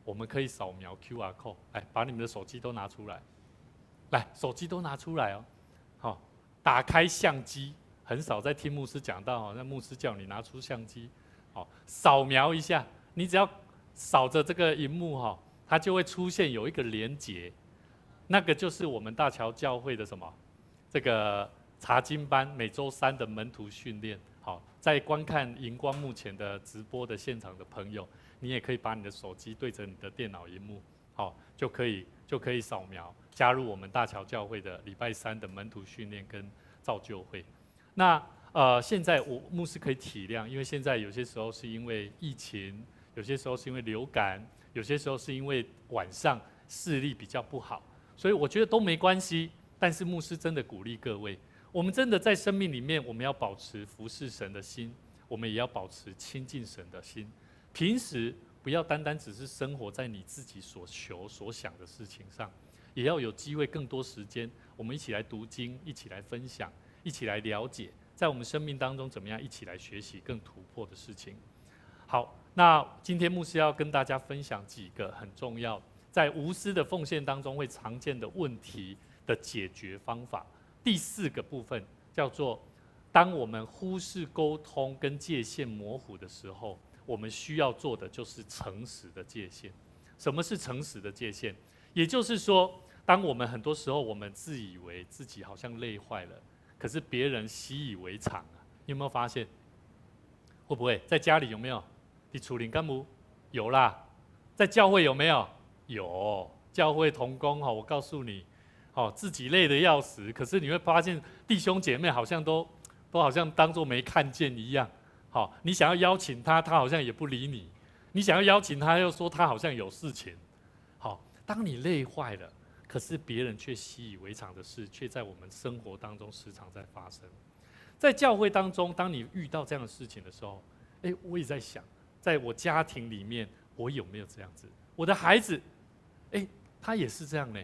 我们可以扫描 QR code， 把你们的手机都拿出来，手机都拿出来打开相机，很少在听牧师讲到那牧师叫你拿出相机，扫描一下，你只要扫着这个荧幕它就会出现有一个连结，那个就是我们大桥教会的什么这个查经班每周3的门徒训练。好，在观看荧光幕前的直播的现场的朋友，你也可以把你的手机对着你的电脑荧幕，就可以扫描加入我们大桥教会的礼拜3的门徒训练跟造就会。那现在牧师可以体谅，因为现在有些时候是因为疫情，有些时候是因为流感，有些时候是因为晚上视力比较不好，所以我觉得都没关系。但是牧师真的鼓励各位，我们真的在生命里面，我们要保持服侍神的心，我们也要保持亲近神的心。平时不要单单只是生活在你自己所求所想的事情上，也要有机会更多时间，我们一起来读经，一起来分享，一起来了解，在我们生命当中怎么样一起来学习更突破的事情。好，那今天牧师要跟大家分享几个很重要，在无私的奉献当中会常见的问题的解决方法。第4个部分叫做，当我们忽视沟通跟界限模糊的时候，我们需要做的就是诚实的界限。什么是诚实的界限？也就是说，当我们很多时候我们自以为自己好像累坏了，可是别人习以为常你有没有发现？会不会在家里有没有？你处理干部有啦，在教会有没有？有教会同工我告诉你，自己累得要死，可是你会发现弟兄姐妹好像都好像当作没看见一样。你想要邀请他，他好像也不理你；你想要邀请他，又说他好像有事情。当你累坏了，可是别人却习以为常的事，却在我们生活当中时常在发生。在教会当中，当你遇到这样的事情的时候，我也在想，在我家庭里面，我有没有这样子？我的孩子，他也是这样呢。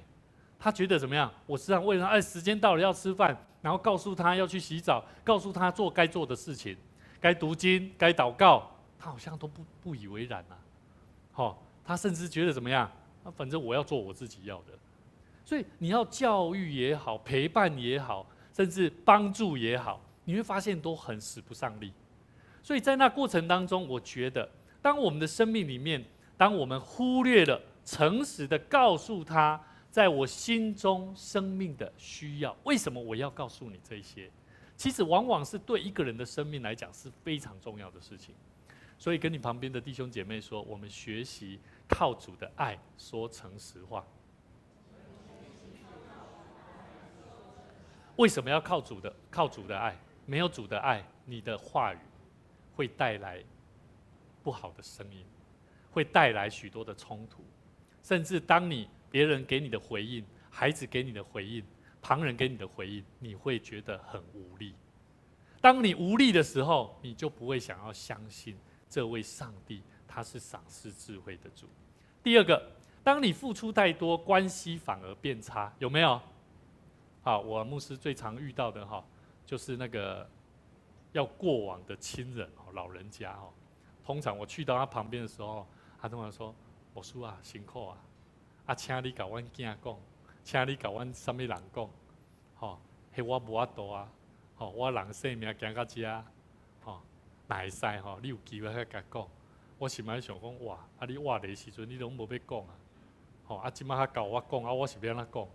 他觉得怎么样？我时常为了他，时间到了要吃饭，然后告诉他要去洗澡，告诉他做该做的事情，该读经，该祷告，他好像都不以为然啊。他甚至觉得怎么样？反正我要做我自己要的。所以你要教育也好，陪伴也好，甚至帮助也好，你会发现都很使不上力。所以在那过程当中，我觉得，当我们的生命里面，当我们忽略了诚实的告诉他，在我心中生命的需要，为什么我要告诉你这些？其实往往是对一个人的生命来讲是非常重要的事情。所以跟你旁边的弟兄姐妹说，我们学习靠主的爱说诚实话。为什么要靠主的爱？没有主的爱，你的话语会带来不好的声音，会带来许多的冲突，甚至当别人给你的回应，孩子给你的回应，旁人给你的回应，你会觉得很无力。当你无力的时候，你就不会想要相信这位上帝，他是赏赐智慧的主。第二个，当你付出太多，关系反而变差，有没有？我牧师最常遇到的就是那个要过往的亲人老人家通常我去到他旁边的时候，他通常说：“牧师啊，辛苦啊，请你跟阮囝讲，请你跟阮什么人讲，迄我无法度啊，我人生命行到这，哪会使你有机会去甲讲？我心内想讲，哇，你活的时阵你拢无要讲啊，即摆较教我讲我是要安怎讲？”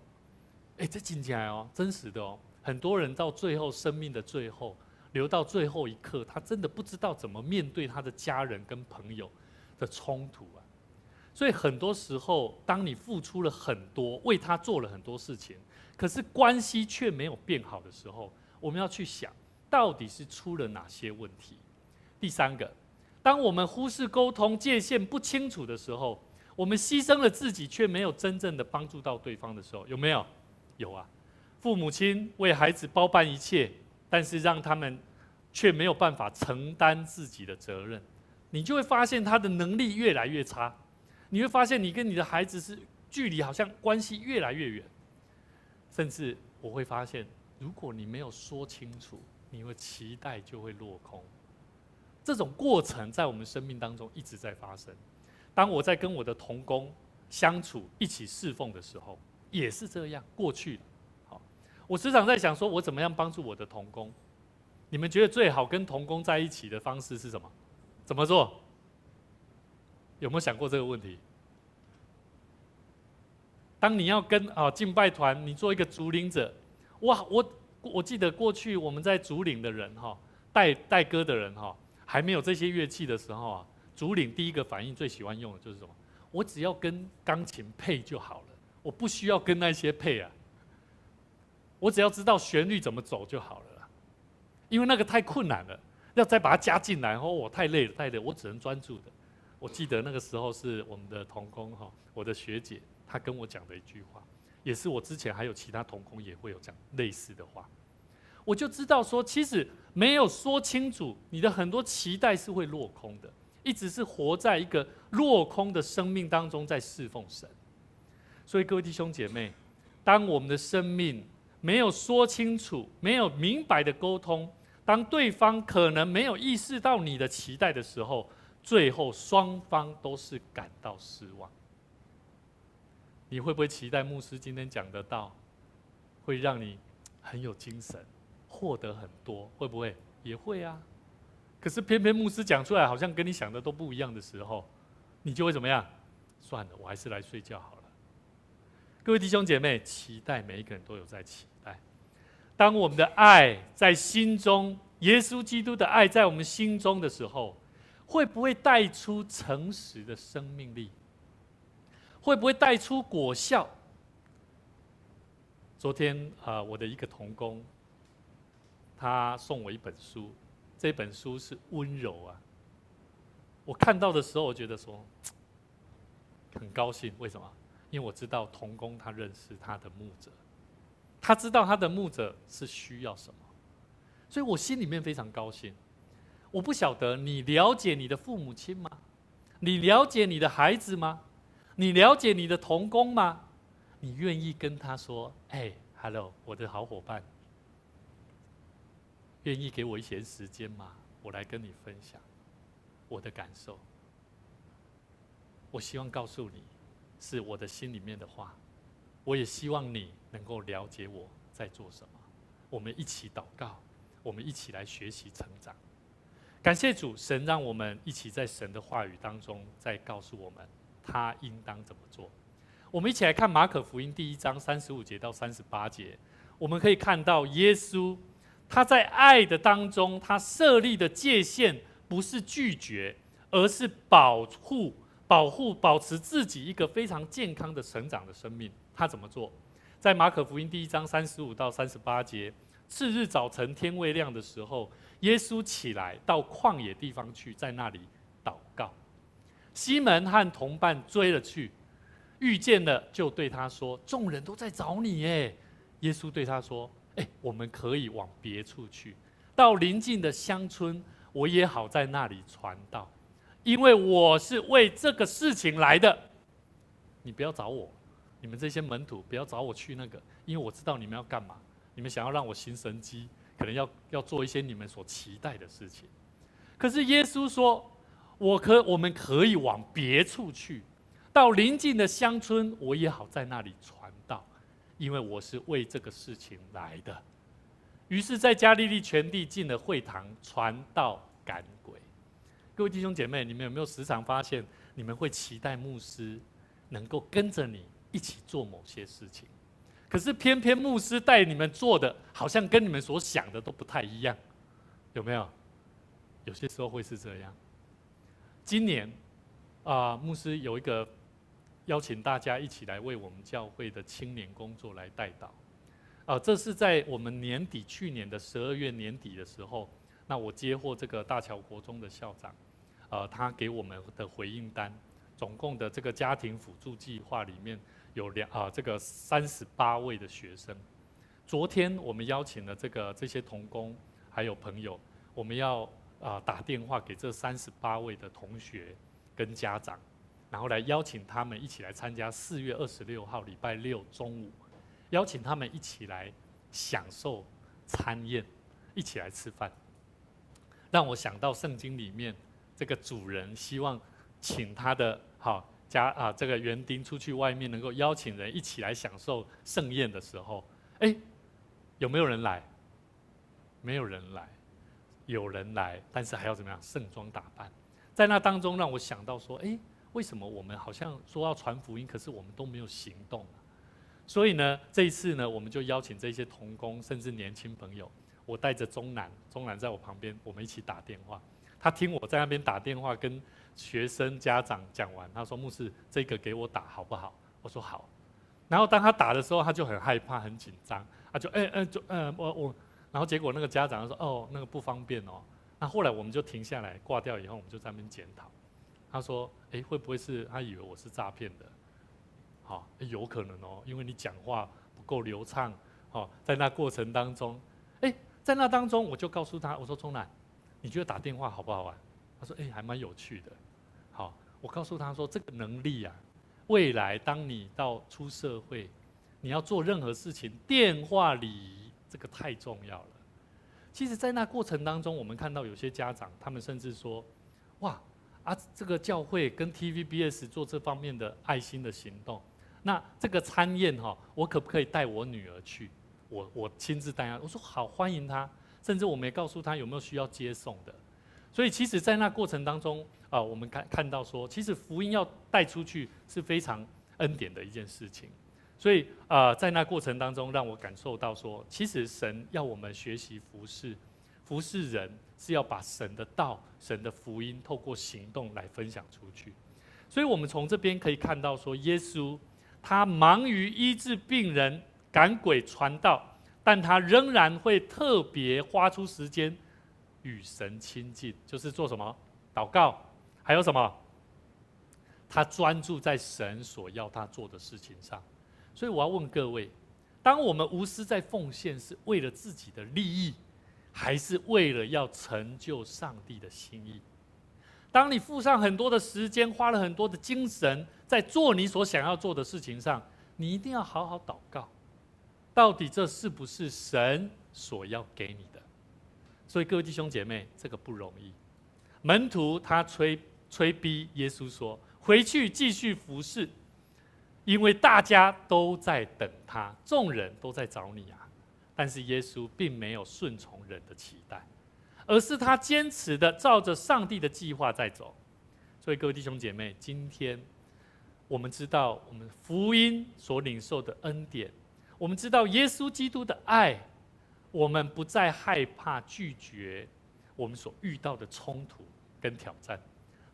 这真正真实的很多人到最后生命的最后，留到最后一刻，他真的不知道怎么面对他的家人跟朋友的冲突啊。所以很多时候，当你付出了很多，为他做了很多事情，可是关系却没有变好的时候，我们要去想，到底是出了哪些问题？第三个，当我们忽视沟通界限不清楚的时候，我们牺牲了自己，却没有真正的帮助到对方的时候，有没有？有啊，父母亲为孩子包办一切，但是让他们却没有办法承担自己的责任，你就会发现他的能力越来越差，你会发现你跟你的孩子是距离好像关系越来越远，甚至我会发现，如果你没有说清楚，你会期待就会落空。这种过程在我们生命当中一直在发生。当我在跟我的同工相处、一起侍奉的时候，也是这样过去了。我时常在想说，我怎么样帮助我的同工？你们觉得最好跟同工在一起的方式是什么？怎么做？有没有想过这个问题？当你要跟敬拜团，你做一个主领者，哇！我记得过去我们在主领的人带歌的人还没有这些乐器的时候主领第一个反应最喜欢用的就是什么？我只要跟钢琴配就好了。我不需要跟那些配啊，我只要知道旋律怎么走就好了啦。因为那个太困难了，要再把它加进来，我太累了，我只能专注的。我记得那个时候是我们的同工我的学姐，她跟我讲的一句话，也是我之前还有其他同工也会有讲类似的话。我就知道说，其实没有说清楚，你的很多期待是会落空的，一直是活在一个落空的生命当中在侍奉神。所以各位弟兄姐妹，当我们的生命没有说清楚，没有明白的沟通，当对方可能没有意识到你的期待的时候，最后双方都是感到失望。你会不会期待牧师今天讲的道会让你很有精神，获得很多？会不会？也会啊。可是偏偏牧师讲出来好像跟你想的都不一样的时候，你就会怎么样？算了，我还是来睡觉好了。各位弟兄姐妹，期待每一个人都有在期待。当我们的爱在心中，耶稣基督的爱在我们心中的时候，会不会带出诚实的生命力？会不会带出果效？昨天我的一个同工，他送我一本书，这本书是温柔啊。我看到的时候，我觉得说很高兴，为什么？因为我知道同工他认识他的牧者，他知道他的牧者是需要什么，所以我心里面非常高兴。我不晓得你了解你的父母亲吗？你了解你的孩子吗？你了解你的同工吗？你愿意跟他说：“哎 ，hello， 我的好伙伴，愿意给我一些时间吗？我来跟你分享我的感受。我希望告诉你，是我的心里面的话。我也希望你能够了解我在做什么。我们一起祷告，我们一起来学习成长。感谢主，神让我们一起在神的话语当中，再告诉我们他应当怎么做。我们一起来看马可福音第1章35节到38节，我们可以看到耶稣他在爱的当中，他设立的界限不是拒绝，而是保持自己一个非常健康的成长的生命。他怎么做？在马可福音第1章35到38节，次日早晨天未亮的时候，耶稣起来到旷野地方去，在那里祷告。西门和同伴追了去，遇见了就对他说：“众人都在找你耶。”耶稣对他说：“我们可以往别处去，到邻近的乡村，我也好在那里传道，因为我是为这个事情来的。你不要找我，你们这些门徒不要找我去那个，因为我知道你们要干嘛。你们想要让我行神迹，可能要做一些你们所期待的事情。可是耶稣说，我们可以往别处去，到邻近的乡村，我也好在那里传道，因为我是为这个事情来的。”于是，在加利利全地进了会堂，传道赶鬼。各位弟兄姐妹，你们有没有时常发现，你们会期待牧师能够跟着你一起做某些事情？可是偏偏牧师带你们做的，好像跟你们所想的都不太一样，有没有？有些时候会是这样。今年牧师有一个邀请大家一起来为我们教会的青年工作来代祷。这是在我们年底，去年的12月年底的时候，那我接获这个大桥国中的校长，他给我们的回应单，总共的这个家庭辅助计划里面有这个38位的学生。昨天我们邀请了这些同工还有朋友，我们要打电话给这38位的同学跟家长，然后来邀请他们一起来参加4月26号礼拜六中午，邀请他们一起来享受餐宴，一起来吃饭。让我想到圣经里面这个主人希望请他的这个园丁出去外面，能够邀请人一起来享受盛宴的时候，有没有人来？没有人来。有人来，但是还要怎么样？盛装打扮。在那当中，让我想到说，为什么我们好像说要传福音，可是我们都没有行动啊？所以呢，这一次呢，我们就邀请这些同工，甚至年轻朋友，我带着钟南在我旁边，我们一起打电话。他听我在那边打电话跟学生家长讲完，他说：“牧师，这个给我打好不好？”我说好。然后当他打的时候，他就很害怕、很紧张，他就我。然后结果那个家长说：“哦，那个不方便哦。”那后来我们就停下来，挂掉以后，我们就在那边检讨。他说：“会不会是他以为我是诈骗的？有可能哦，因为你讲话不够流畅。在那过程当中，在那当中我就告诉他，我说钟南，你觉得打电话好不好玩？他说：还蛮有趣的。好，我告诉他说，这个能力啊，未来当你到出社会，你要做任何事情，电话礼仪这个太重要了。其实，在那过程当中，我们看到有些家长，他们甚至说，哇这个教会跟 TVBS 做这方面的爱心的行动，那这个餐宴我可不可以带我女儿去？我亲自带她。我说好，欢迎她。甚至我们也告诉她有没有需要接送的。所以其实，在那过程当中我们看到说，其实福音要带出去是非常恩典的一件事情。所以在那过程当中，让我感受到说，其实神要我们学习服侍人，是要把神的道、神的福音透过行动来分享出去。所以我们从这边可以看到说，耶稣他忙于医治病人、赶鬼、传道，但他仍然会特别花出时间与神亲近，就是做什么？祷告，还有什么？他专注在神所要他做的事情上。所以我要问各位，当我们无私在奉献，是为了自己的利益，还是为了要成就上帝的心意？当你付上很多的时间，花了很多的精神在做你所想要做的事情上，你一定要好好祷告，到底这是不是神所要给你的？所以各位弟兄姐妹，这个不容易。门徒他催逼耶稣说，回去继续服侍，因为大家都在等他，众人都在找你啊。但是耶稣并没有顺从人的期待，而是他坚持的照着上帝的计划在走。所以各位弟兄姐妹，今天我们知道我们福音所领受的恩典，我们知道耶稣基督的爱，我们不再害怕拒绝我们所遇到的冲突跟挑战。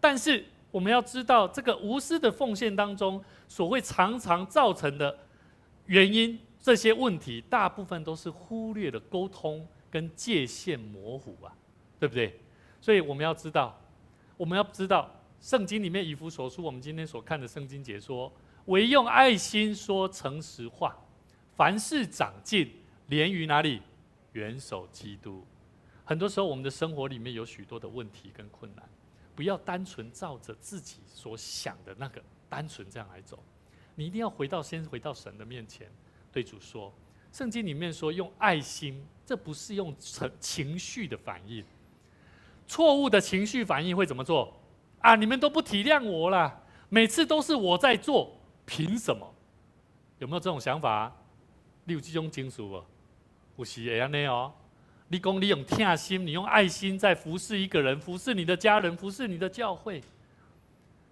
但是我们要知道，这个无私的奉献当中所会常常造成的原因，这些问题大部分都是忽略了沟通跟界限模糊啊，对不对？所以我们要知道，圣经里面以弗所书，我们今天所看的圣经解说，唯用爱心说诚实话，凡事长进，连于哪里？元首基督。很多时候我们的生活里面有许多的问题跟困难，不要单纯照着自己所想的那个单纯这样来走，你一定要先回到神的面前，对主说。圣经里面说用爱心，这不是用情绪的反应。错误的情绪反应会怎么做啊？你们都不体谅我啦，每次都是我在做，凭什么？有没有这种想法？你有这种情绪不？有时会这样哦。你说你用贴心，你用爱心在服侍一个人，服侍你的家人，服侍你的教会，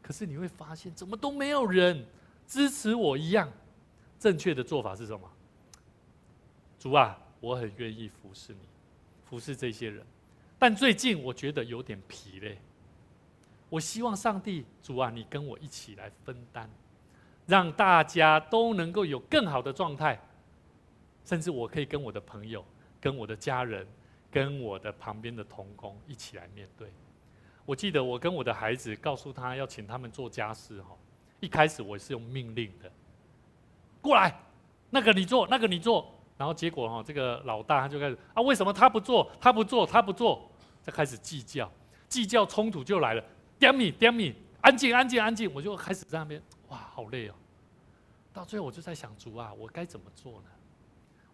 可是你会发现怎么都没有人支持我一样。正确的做法是什么？主啊，我很愿意服侍你，服侍这些人，但最近我觉得有点疲累。我希望上帝，主啊，你跟我一起来分担，让大家都能够有更好的状态，甚至我可以跟我的朋友、跟我的家人、跟我的旁边的同工一起来面对。我记得我跟我的孩子告诉他要请他们做家事，一开始我是用命令的，过来，那个你做，那个你做。然后结果这个老大他就开始啊，为什么他不做？他不做，他不做，再开始计较，冲突就来了。点你，安静，我就开始在那边，哇，好累哦。到最后我就在想，主啊，我该怎么做呢？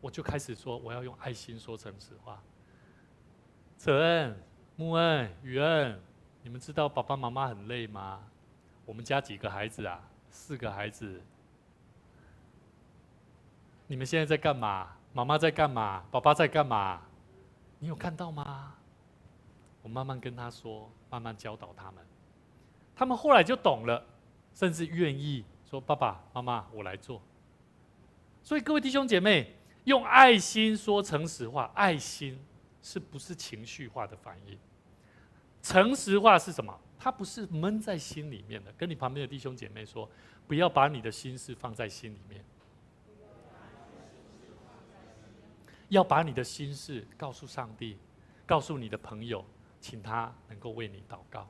我就开始说，我要用爱心说诚实话。泽恩、穆恩、宇恩，你们知道爸爸妈妈很累吗？我们家几个孩子啊？4个孩子。你们现在在干嘛？妈妈在干嘛？爸爸在干嘛？你有看到吗？我慢慢跟他说，慢慢教导他们，他们后来就懂了，甚至愿意说：“爸爸妈妈，我来做。”所以各位弟兄姐妹，用爱心说诚实话，爱心是不是情绪化的反应？诚实话是什么？它不是闷在心里面的。跟你旁边的弟兄姐妹说，不要把你的心事放在心里面。要把你的心事告诉上帝，告诉你的朋友，请他能够为你祷告。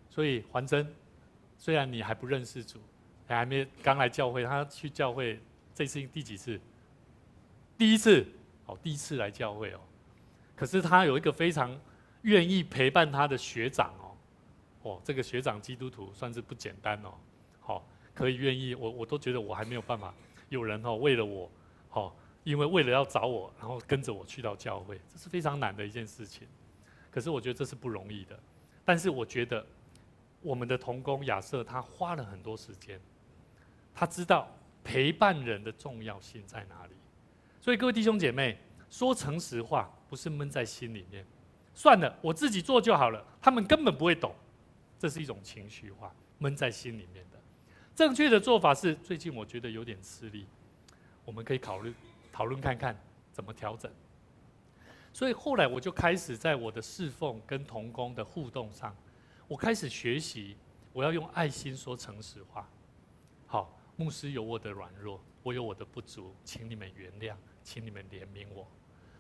所以环珍，虽然你还不认识主，还没刚来教会，他去教会这次第几次？第一次，第一次来教会哦。可是他有一个非常愿意陪伴他的学长哦，这个学长基督徒算是不简单哦，可以愿意，我都觉得我还没有办法，有人为了我，因为了要找我，然后跟着我去到教会，这是非常难的一件事情。可是我觉得这是不容易的。但是我觉得我们的同工亚瑟，他花了很多时间，他知道陪伴人的重要性在哪里。所以各位弟兄姐妹，说诚实话不是闷在心里面，算了，我自己做就好了，他们根本不会懂，这是一种情绪化，闷在心里面的。正确的做法是，最近我觉得有点吃力，我们可以讨论看看怎么调整。所以后来我就开始在我的侍奉跟同工的互动上，我开始学习我要用爱心说诚实话。好，牧师有我的软弱，我有我的不足，请你们原谅，请你们怜悯我。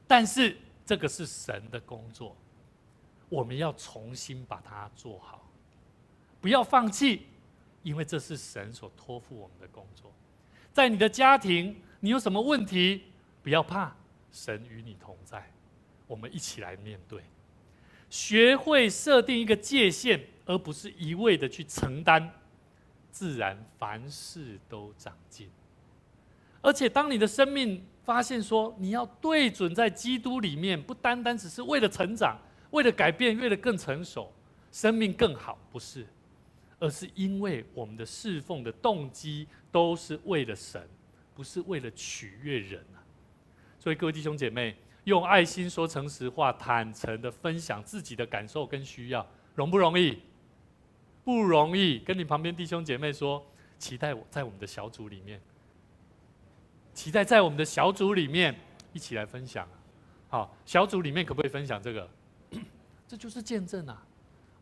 但是这个是神的工作，我们要重新把它做好，不要放弃，因为这是神所托付我们的工作。在你的家庭，你有什么问题，不要怕，神与你同在，我们一起来面对。学会设定一个界限，而不是一味的去承担，自然凡事都长进。而且当你的生命发现说你要对准在基督里面，不单单只是为了成长，为了改变，为了更成熟，生命更好，不是，而是因为我们的侍奉的动机都是为了神，不是为了取悦人啊。所以各位弟兄姐妹，用爱心说诚实话，坦诚的分享自己的感受跟需要，容不容易？不容易。跟你旁边弟兄姐妹说，期待我在我们的小组里面，期待在我们的小组里面一起来分享。好，小组里面可不可以分享这个？这就是见证啊！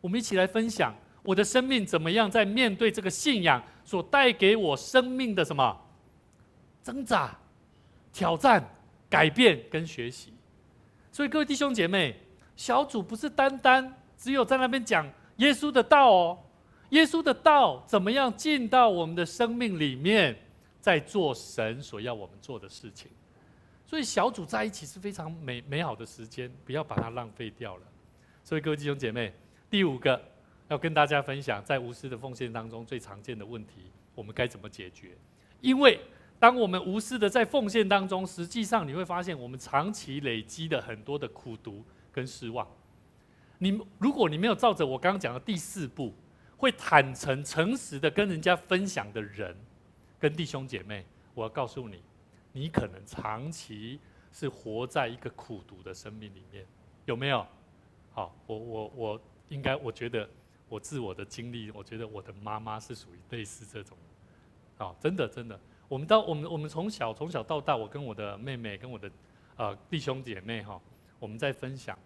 我们一起来分享我的生命怎么样在面对这个信仰所带给我生命的什么挣扎、挑战、改变跟学习。所以各位弟兄姐妹，小组不是单单只有在那边讲耶稣的道哦，耶稣的道怎么样进到我们的生命里面，在做神所要我们做的事情。所以小组在一起是非常美好的时间，不要把它浪费掉了。所以各位弟兄姐妹，第5个要跟大家分享，在无私的奉献当中最常见的问题，我们该怎么解决？因为当我们无私的在奉献当中，实际上你会发现我们长期累积的很多的苦毒跟失望。如果你没有照着我刚刚讲的第4步，会坦诚诚实的跟人家分享的人跟弟兄姐妹，我要告诉你，你可能长期是活在一个苦毒的生命里面，有没有？好，我觉得我自我的经历，我觉得我的妈妈是属于类似这种的。好，真的，我们从小到大，我跟我的妹妹跟我的弟兄姐妹哈，我们在分享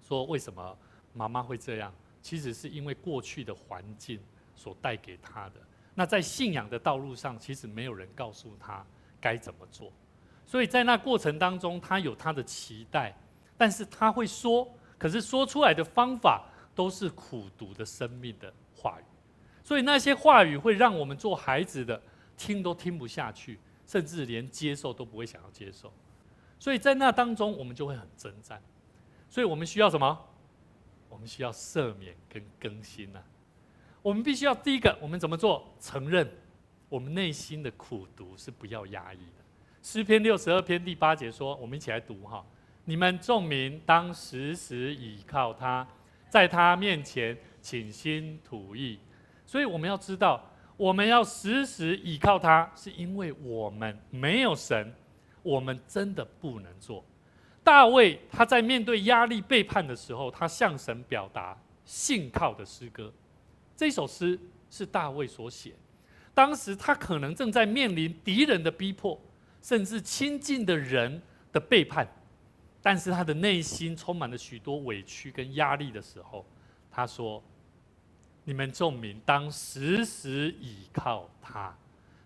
说为什么妈妈会这样，其实是因为过去的环境所带给她的。那在信仰的道路上，其实没有人告诉她该怎么做，所以在那过程当中，她有她的期待，但是她会说，可是说出来的方法都是苦毒的生命的话语，所以那些话语会让我们做孩子的听都听不下去，甚至连接受都不会想要接受。所以在那当中，我们就会很挣扎。所以我们需要什么？我们需要赦免跟更新啊！我们必须要第一个，我们怎么做？承认我们内心的苦毒是不要压抑的。诗篇62篇第8节说，我们一起来读哈。你们众民当时时倚靠他，在他面前倾心吐意。所以我们要知道，我们要时时倚靠他，是因为我们没有神，我们真的不能做。大卫他在面对压力背叛的时候，他向神表达信靠的诗歌。这首诗是大卫所写，当时他可能正在面临敌人的逼迫，甚至亲近的人的背叛，但是他的内心充满了许多委屈跟压力的时候，他说：你们众民当时时倚靠他，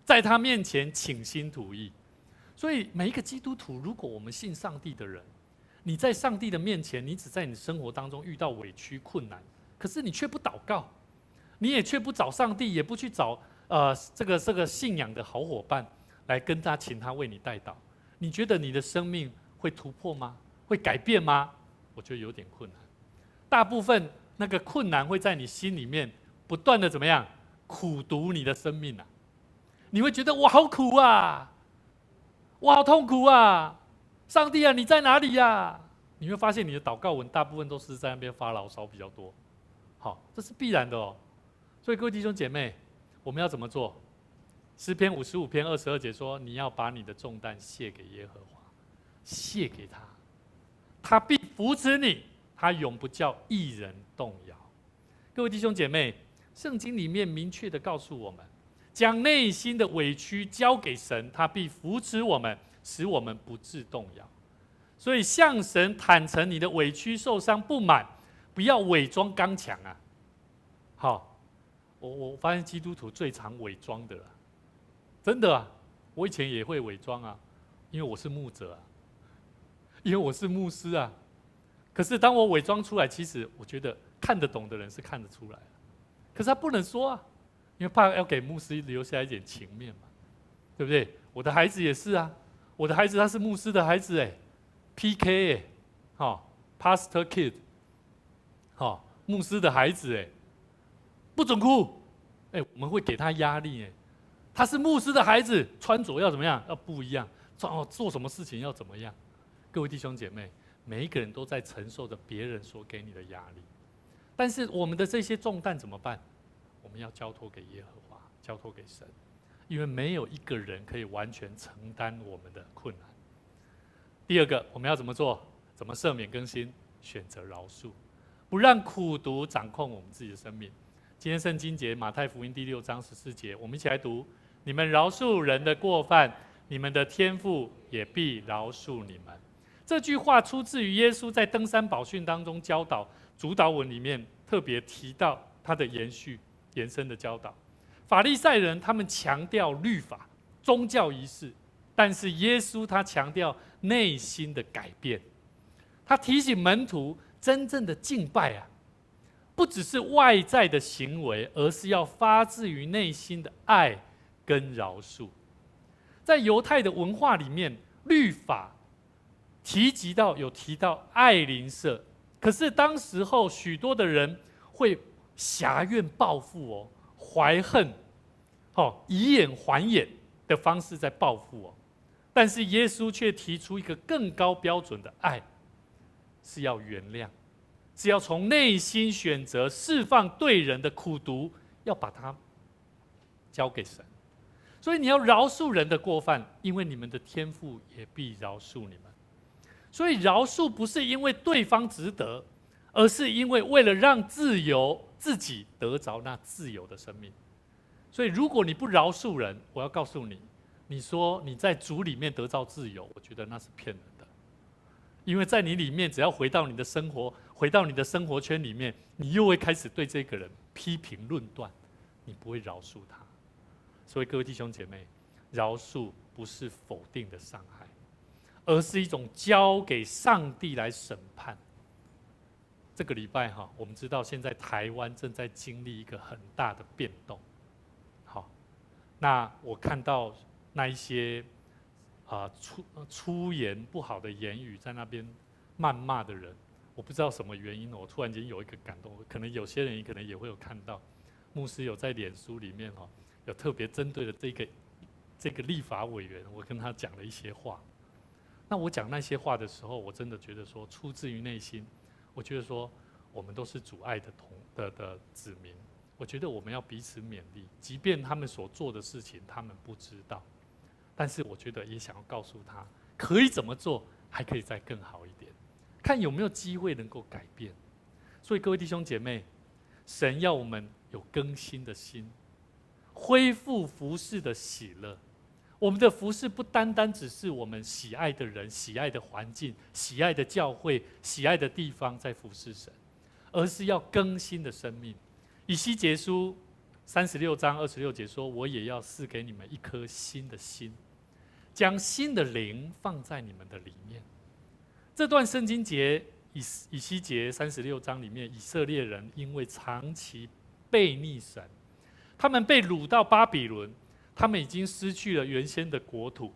在他面前倾心吐意。所以每一个基督徒，如果我们信上帝的人，你在上帝的面前，你只在你生活当中遇到委屈困难，可是你却不祷告，你也却不找上帝，也不去找这个信仰的好伙伴来跟他请他为你代祷，你觉得你的生命会突破吗？会改变吗？我觉得有点困难。大部分那个困难会在你心里面不断的怎么样苦毒你的生命啊！你会觉得我好苦啊，我好痛苦啊！上帝啊，你在哪里呀？你会发现你的祷告文大部分都是在那边发牢骚比较多。好，这是必然的哦。所以各位弟兄姐妹，我们要怎么做？诗篇55篇22节说：你要把你的重担卸给耶和华，卸给他，他必扶持你，他永不叫义人动摇。各位弟兄姐妹，圣经里面明确的告诉我们，将内心的委屈交给神，他必扶持我们，使我们不致动摇。所以向神坦诚你的委屈、受伤、不满，不要伪装刚强啊。好，我发现基督徒最常伪装的啦，真的啊，我以前也会伪装啊，因为我是牧者啊，因为我是牧师啊。可是当我伪装出来，其实我觉得看得懂的人是看得出来的，可是他不能说啊，因为怕要给牧师留下一点情面嘛，对不对？我的孩子也是啊，我的孩子他是牧师的孩子PK Pastor Kid， 牧师的孩子不准哭，我们会给他压力他是牧师的孩子，穿着要怎么样？要不一样，做什么事情要怎么样？各位弟兄姐妹，每一个人都在承受着别人所给你的压力，但是我们的这些重担怎么办？我们要交托给耶和华，交托给神，因为没有一个人可以完全承担我们的困难。第二个，我们要怎么做？怎么赦免更新？选择饶恕，不让苦毒掌控我们自己的生命。今天圣经节马太福音第6章14节，我们一起来读：你们饶恕人的过犯，你们的天父也必饶恕你们。这句话出自于耶稣在登山宝训当中教导主导文里面特别提到他的延伸的教导。法利赛人他们强调律法、宗教仪式，但是耶稣他强调内心的改变。他提醒门徒，真正的敬拜不只是外在的行为，而是要发自于内心的爱跟饶恕。在犹太的文化里面，律法有提到爱邻舍，可是当时候许多的人会挟怨报复怀恨，以眼还眼的方式在报复但是耶稣却提出一个更高标准的爱，是要原谅，是要从内心选择释放对人的苦毒，要把它交给神。所以你要饶恕人的过犯，因为你们的天父也必饶恕你们。所以饶恕不是因为对方值得，而是因为为了让自己得着那自由的生命。所以如果你不饶恕人，我要告诉你，你说你在主里面得到自由，我觉得那是骗人的。因为在你里面，只要回到你的生活圈里面，你又会开始对这个人批评论断，你不会饶恕他。所以各位弟兄姐妹，饶恕不是否定的伤害，而是一种交给上帝来审判。这个礼拜我们知道现在台湾正在经历一个很大的变动。好，那我看到那一些出言不好的言语在那边谩骂的人，我不知道什么原因，我突然间有一个感动，可能有些人可能也会有看到，牧师有在脸书里面有特别针对的这个立法委员，我跟他讲了一些话。那我讲那些话的时候，我真的觉得说出自于内心，我觉得说我们都是主爱的子民，我觉得我们要彼此勉励，即便他们所做的事情他们不知道，但是我觉得也想要告诉他，可以怎么做，还可以再更好一点，看有没有机会能够改变。所以各位弟兄姐妹，神要我们有更新的心，恢复服事的喜乐。我们的服事不单单只是我们喜爱的人、喜爱的环境、喜爱的教会、喜爱的地方在服事神，而是要更新的生命。以西结书36章26节说：“我也要赐给你们一颗新的心，将新的灵放在你们的里面。”这段圣经节，以西结36章里面，以色列人因为长期背逆神，他们被掳到巴比伦，他们已经失去了原先的国土，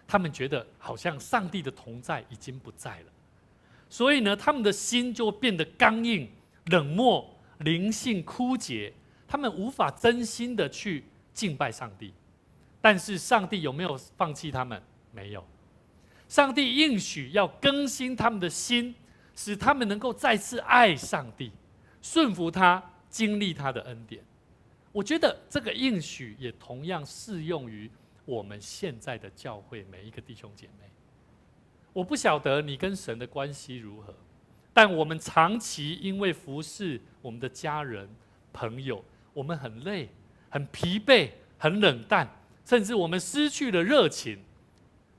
他们觉得好像上帝的同在已经不在了，所以呢，他们的心就变得刚硬、冷漠、灵性枯竭，他们无法真心的去敬拜上帝。但是上帝有没有放弃他们？没有。上帝应许要更新他们的心，使他们能够再次爱上帝，顺服他，经历他的恩典。我觉得这个应许也同样适用于我们现在的教会每一个弟兄姐妹。我不晓得你跟神的关系如何，但我们长期因为服侍我们的家人、朋友，我们很累、很疲惫、很冷淡，甚至我们失去了热情。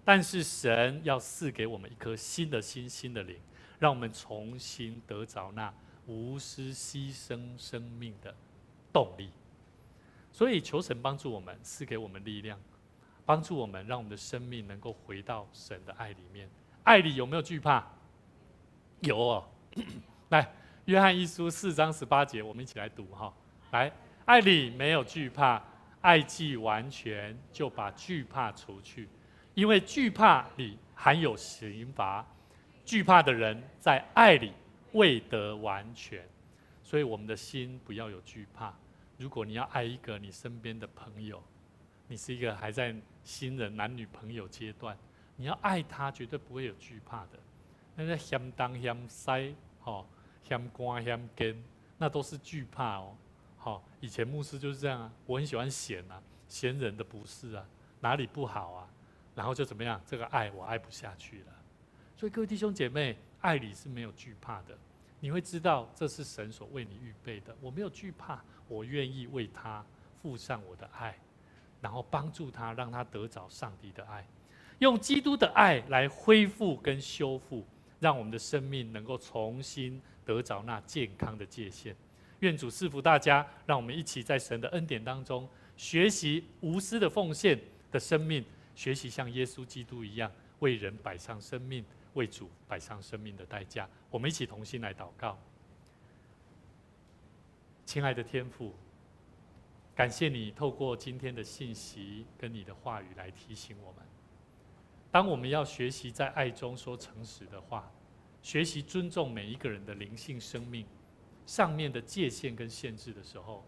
但是神要赐给我们一颗新的心、新的灵，让我们重新得着那无私牺牲生命的动力。所以求神帮助我们，赐给我们力量，帮助我们，让我们的生命能够回到神的爱里面。爱里有没有惧怕？有哦。来，约翰一书4章18节，我们一起来读哈。来，爱里没有惧怕，爱既完全，就把惧怕除去，因为惧怕里含有刑罚，惧怕的人在爱里未得完全。所以我们的心不要有惧怕。如果你要爱一个你身边的朋友，你是一个还在新人男女朋友阶段，你要爱他，绝对不会有惧怕的。那个嫌东嫌西，嫌干嫌根，那都是惧怕哦。以前牧师就是这样啊，我很喜欢嫌啊，嫌人的不是啊，哪里不好啊，然后就怎么样，这个爱我爱不下去了。所以各位弟兄姐妹，爱里是没有惧怕的。你会知道这是神所为你预备的，我没有惧怕，我愿意为他付上我的爱，然后帮助他，让他得着上帝的爱，用基督的爱来恢复跟修复，让我们的生命能够重新得着那健康的界限。愿主赐福大家，让我们一起在神的恩典当中学习无私的奉献的生命，学习像耶稣基督一样为人摆上生命，为主摆上生命的代价。我们一起同心来祷告。亲爱的天父，感谢你透过今天的信息跟你的话语来提醒我们，当我们要学习在爱中说诚实的话，学习尊重每一个人的灵性生命上面的界限跟限制的时候，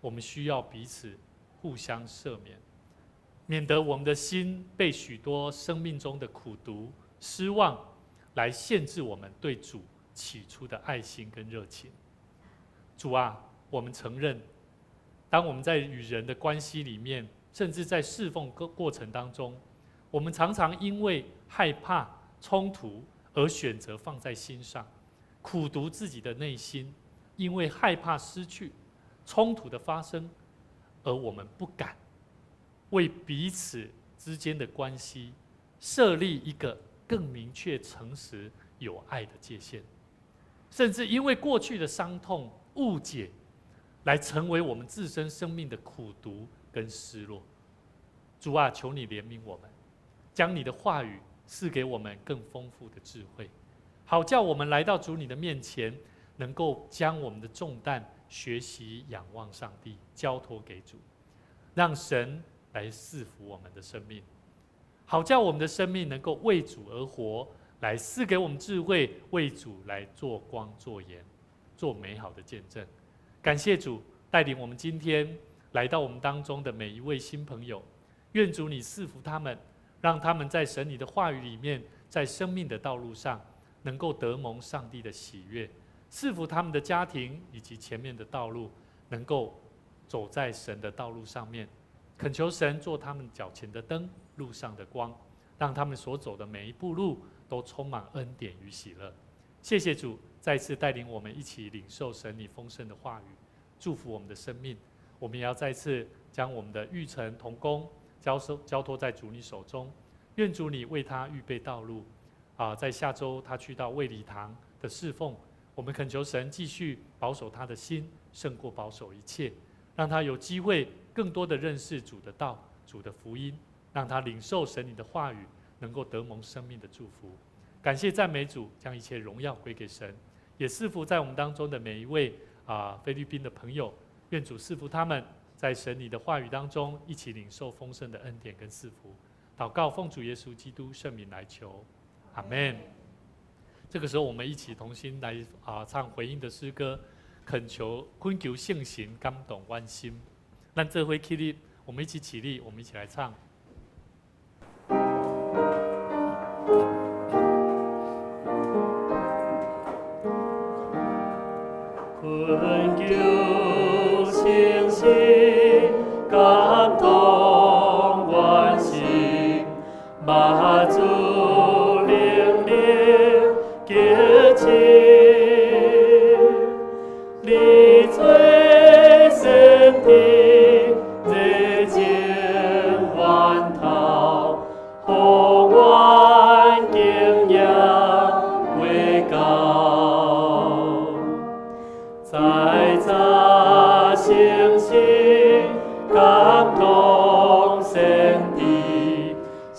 我们需要彼此互相赦免，免得我们的心被许多生命中的苦毒、失望来限制我们对主起初的爱心跟热情。主啊，我们承认，当我们在与人的关系里面，甚至在侍奉过程当中，我们常常因为害怕冲突而选择放在心上，苦毒自己的内心，因为害怕失去冲突的发生，而我们不敢为彼此之间的关系设立一个更明确、诚实、有爱的界限，甚至因为过去的伤痛、误解，来成为我们自身生命的苦毒跟失落。主啊，求你怜悯我们，将你的话语赐给我们更丰富的智慧，好叫我们来到主你的面前，能够将我们的重担学习仰望上帝，交托给主，让神来赐福我们的生命，好叫我们的生命能够为主而活，来赐给我们智慧，为主来做光做盐，做美好的见证。感谢主带领我们今天来到我们当中的每一位新朋友，愿主你赐福他们，让他们在神你的话语里面，在生命的道路上能够得蒙上帝的喜悦，赐福他们的家庭以及前面的道路，能够走在神的道路上面。恳求神做他们脚前的灯，路上的光，让他们所走的每一步路都充满恩典与喜乐。谢谢主再次带领我们一起领受神你丰盛的话语，祝福我们的生命。我们也要再次将我们的育成同工交托在主你手中，愿主你为他预备道路。在下周他去到卫理堂的侍奉，我们恳求神继续保守他的心，胜过保守一切，让他有机会更多的认识主的道、主的福音，让他领受神你的话语，能够得蒙生命的祝福。感谢赞美主，将一切荣耀归给神，也赐福在我们当中的每一位菲律宾的朋友，愿主赐福他们，在神你的话语当中一起领受丰盛的恩典跟赐福。祷告奉主耶稣基督圣名来求，阿们。这个时候我们一起同心来唱回应的诗歌，恳求恳求圣神感动阮心。咱这回起立，我们一起起立，我们一起来唱。恳求圣神感动阮心，马祖灵灵结情，你最神的热情万头，互阮敬仰为高。在这心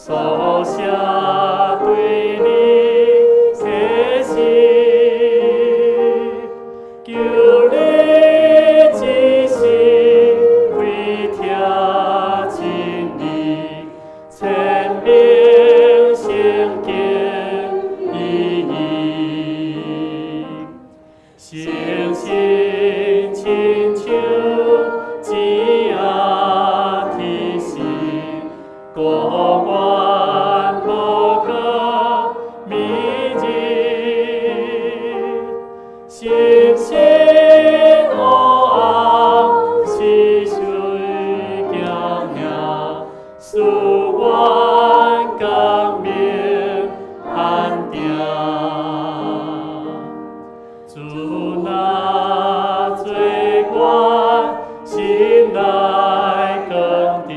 所下对你启示，求你只是开听真理，千遍圣经意义，诚心亲像枝仔提示，果愿无过明日，心心黑暗是水行行，使阮光明安定。主那做我心内坚定，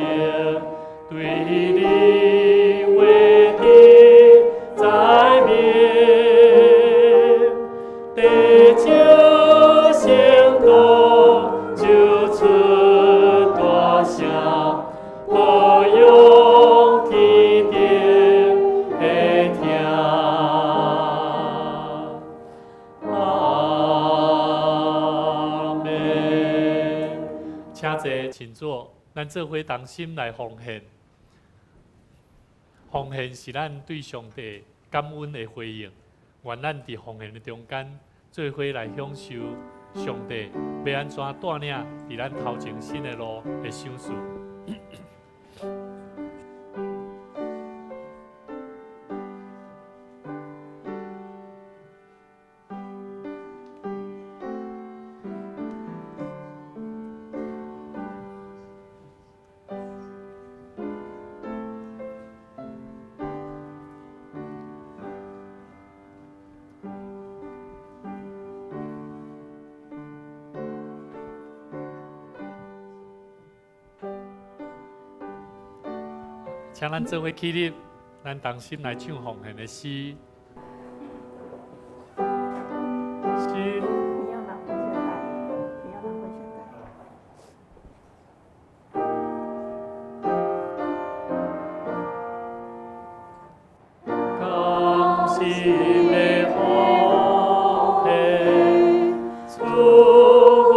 对你话题在面，地少成道就出大声，抱拥天顶会听。阿门。请坐，请坐。咱做伙同心来奉献。奉献是咱对上帝感恩的回应。愿咱伫奉献的中间，做伙来享受上帝要安怎带领伫咱头前新的路的赏赐。请咱做伙起立，咱同心来唱奉献的诗。心甘心的奉献，主我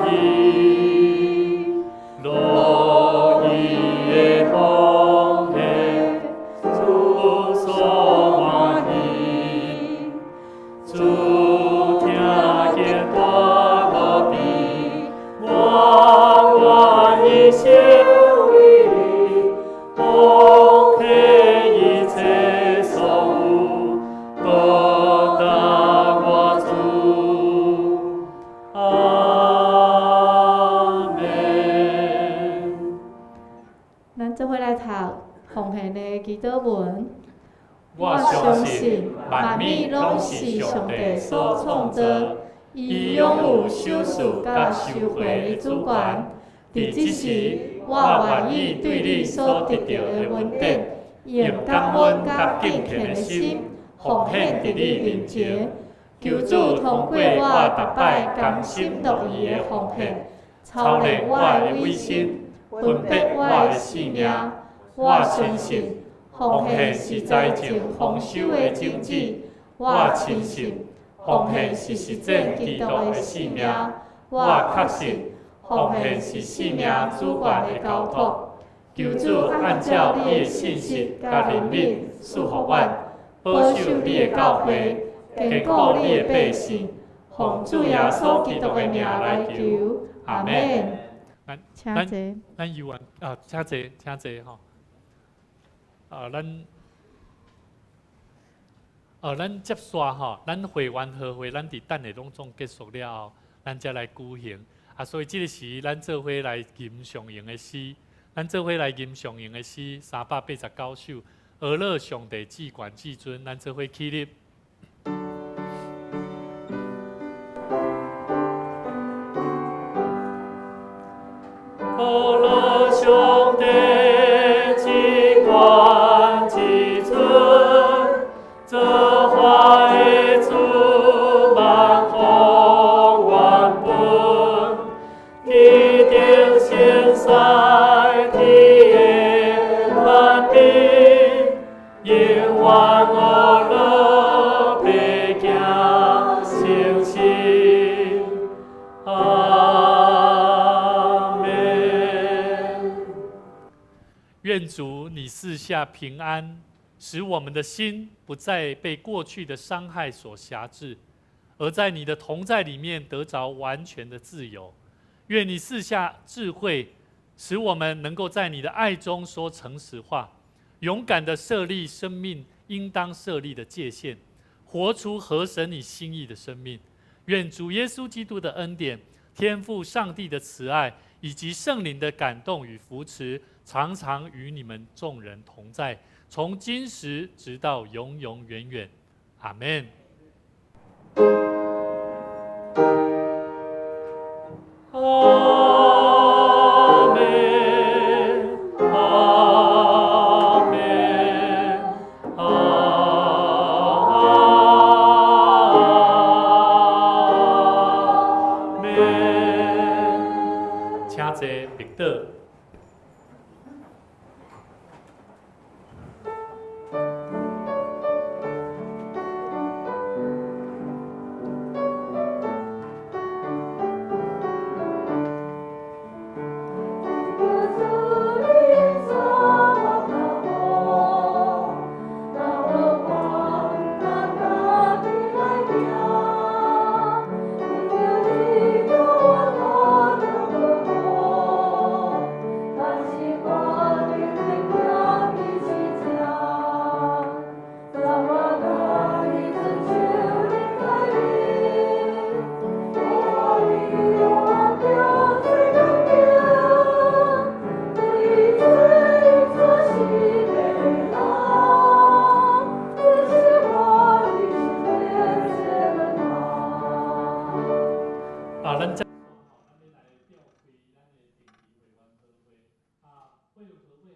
愿意，乐意的奉献，主所愿意，主听见我无比，我愿意献为你，奉献一切所有，报答我主。阿门。咱做伙来读奉献的祈祷文。我相信万物拢是上帝所创造，伊拥有收束甲收回的主权。伫即时，我愿意对你所得到的恩典，用感恩甲敬虔的心，奉献伫你面前。求主通过我逐摆甘心乐意的奉献，操练我的委身，分别我的性命。我相信奉献是财政丰收的种子。我深信奉献是实践基督的性命。我确信奉献是性命主权的交托。求主按照你的信息甲怜悯赐福阮，保守你的教会，坚固你的百姓。奉主耶稣基督的名来求，阿门。请坐。咱游完啊，请坐，请坐吼。咱接续吼，咱会员和会，咱伫等下拢总结束了后，咱才来举行。所以这个时，咱做伙来吟上营的诗，咱做伙来吟上营的诗389首，俄勒上帝至管至尊，咱做伙起立。俄勒上帝至管至尊，造化的主，万福原本，地顶现在天的万变。愿主你赐下平安，使我们的心不再被过去的伤害所辖制，而在你的同在里面得着完全的自由。愿你赐下智慧，使我们能够在你的爱中说诚实话，勇敢地设立生命应当设立的界限，活出合神你心意的生命。愿主耶稣基督的恩典、天父上帝的慈爱以及圣灵的感动与扶持，常常与你们众人同在，从今时直到永永远远。阿们。阿们，阿们，阿们。请坐，密道。会有和会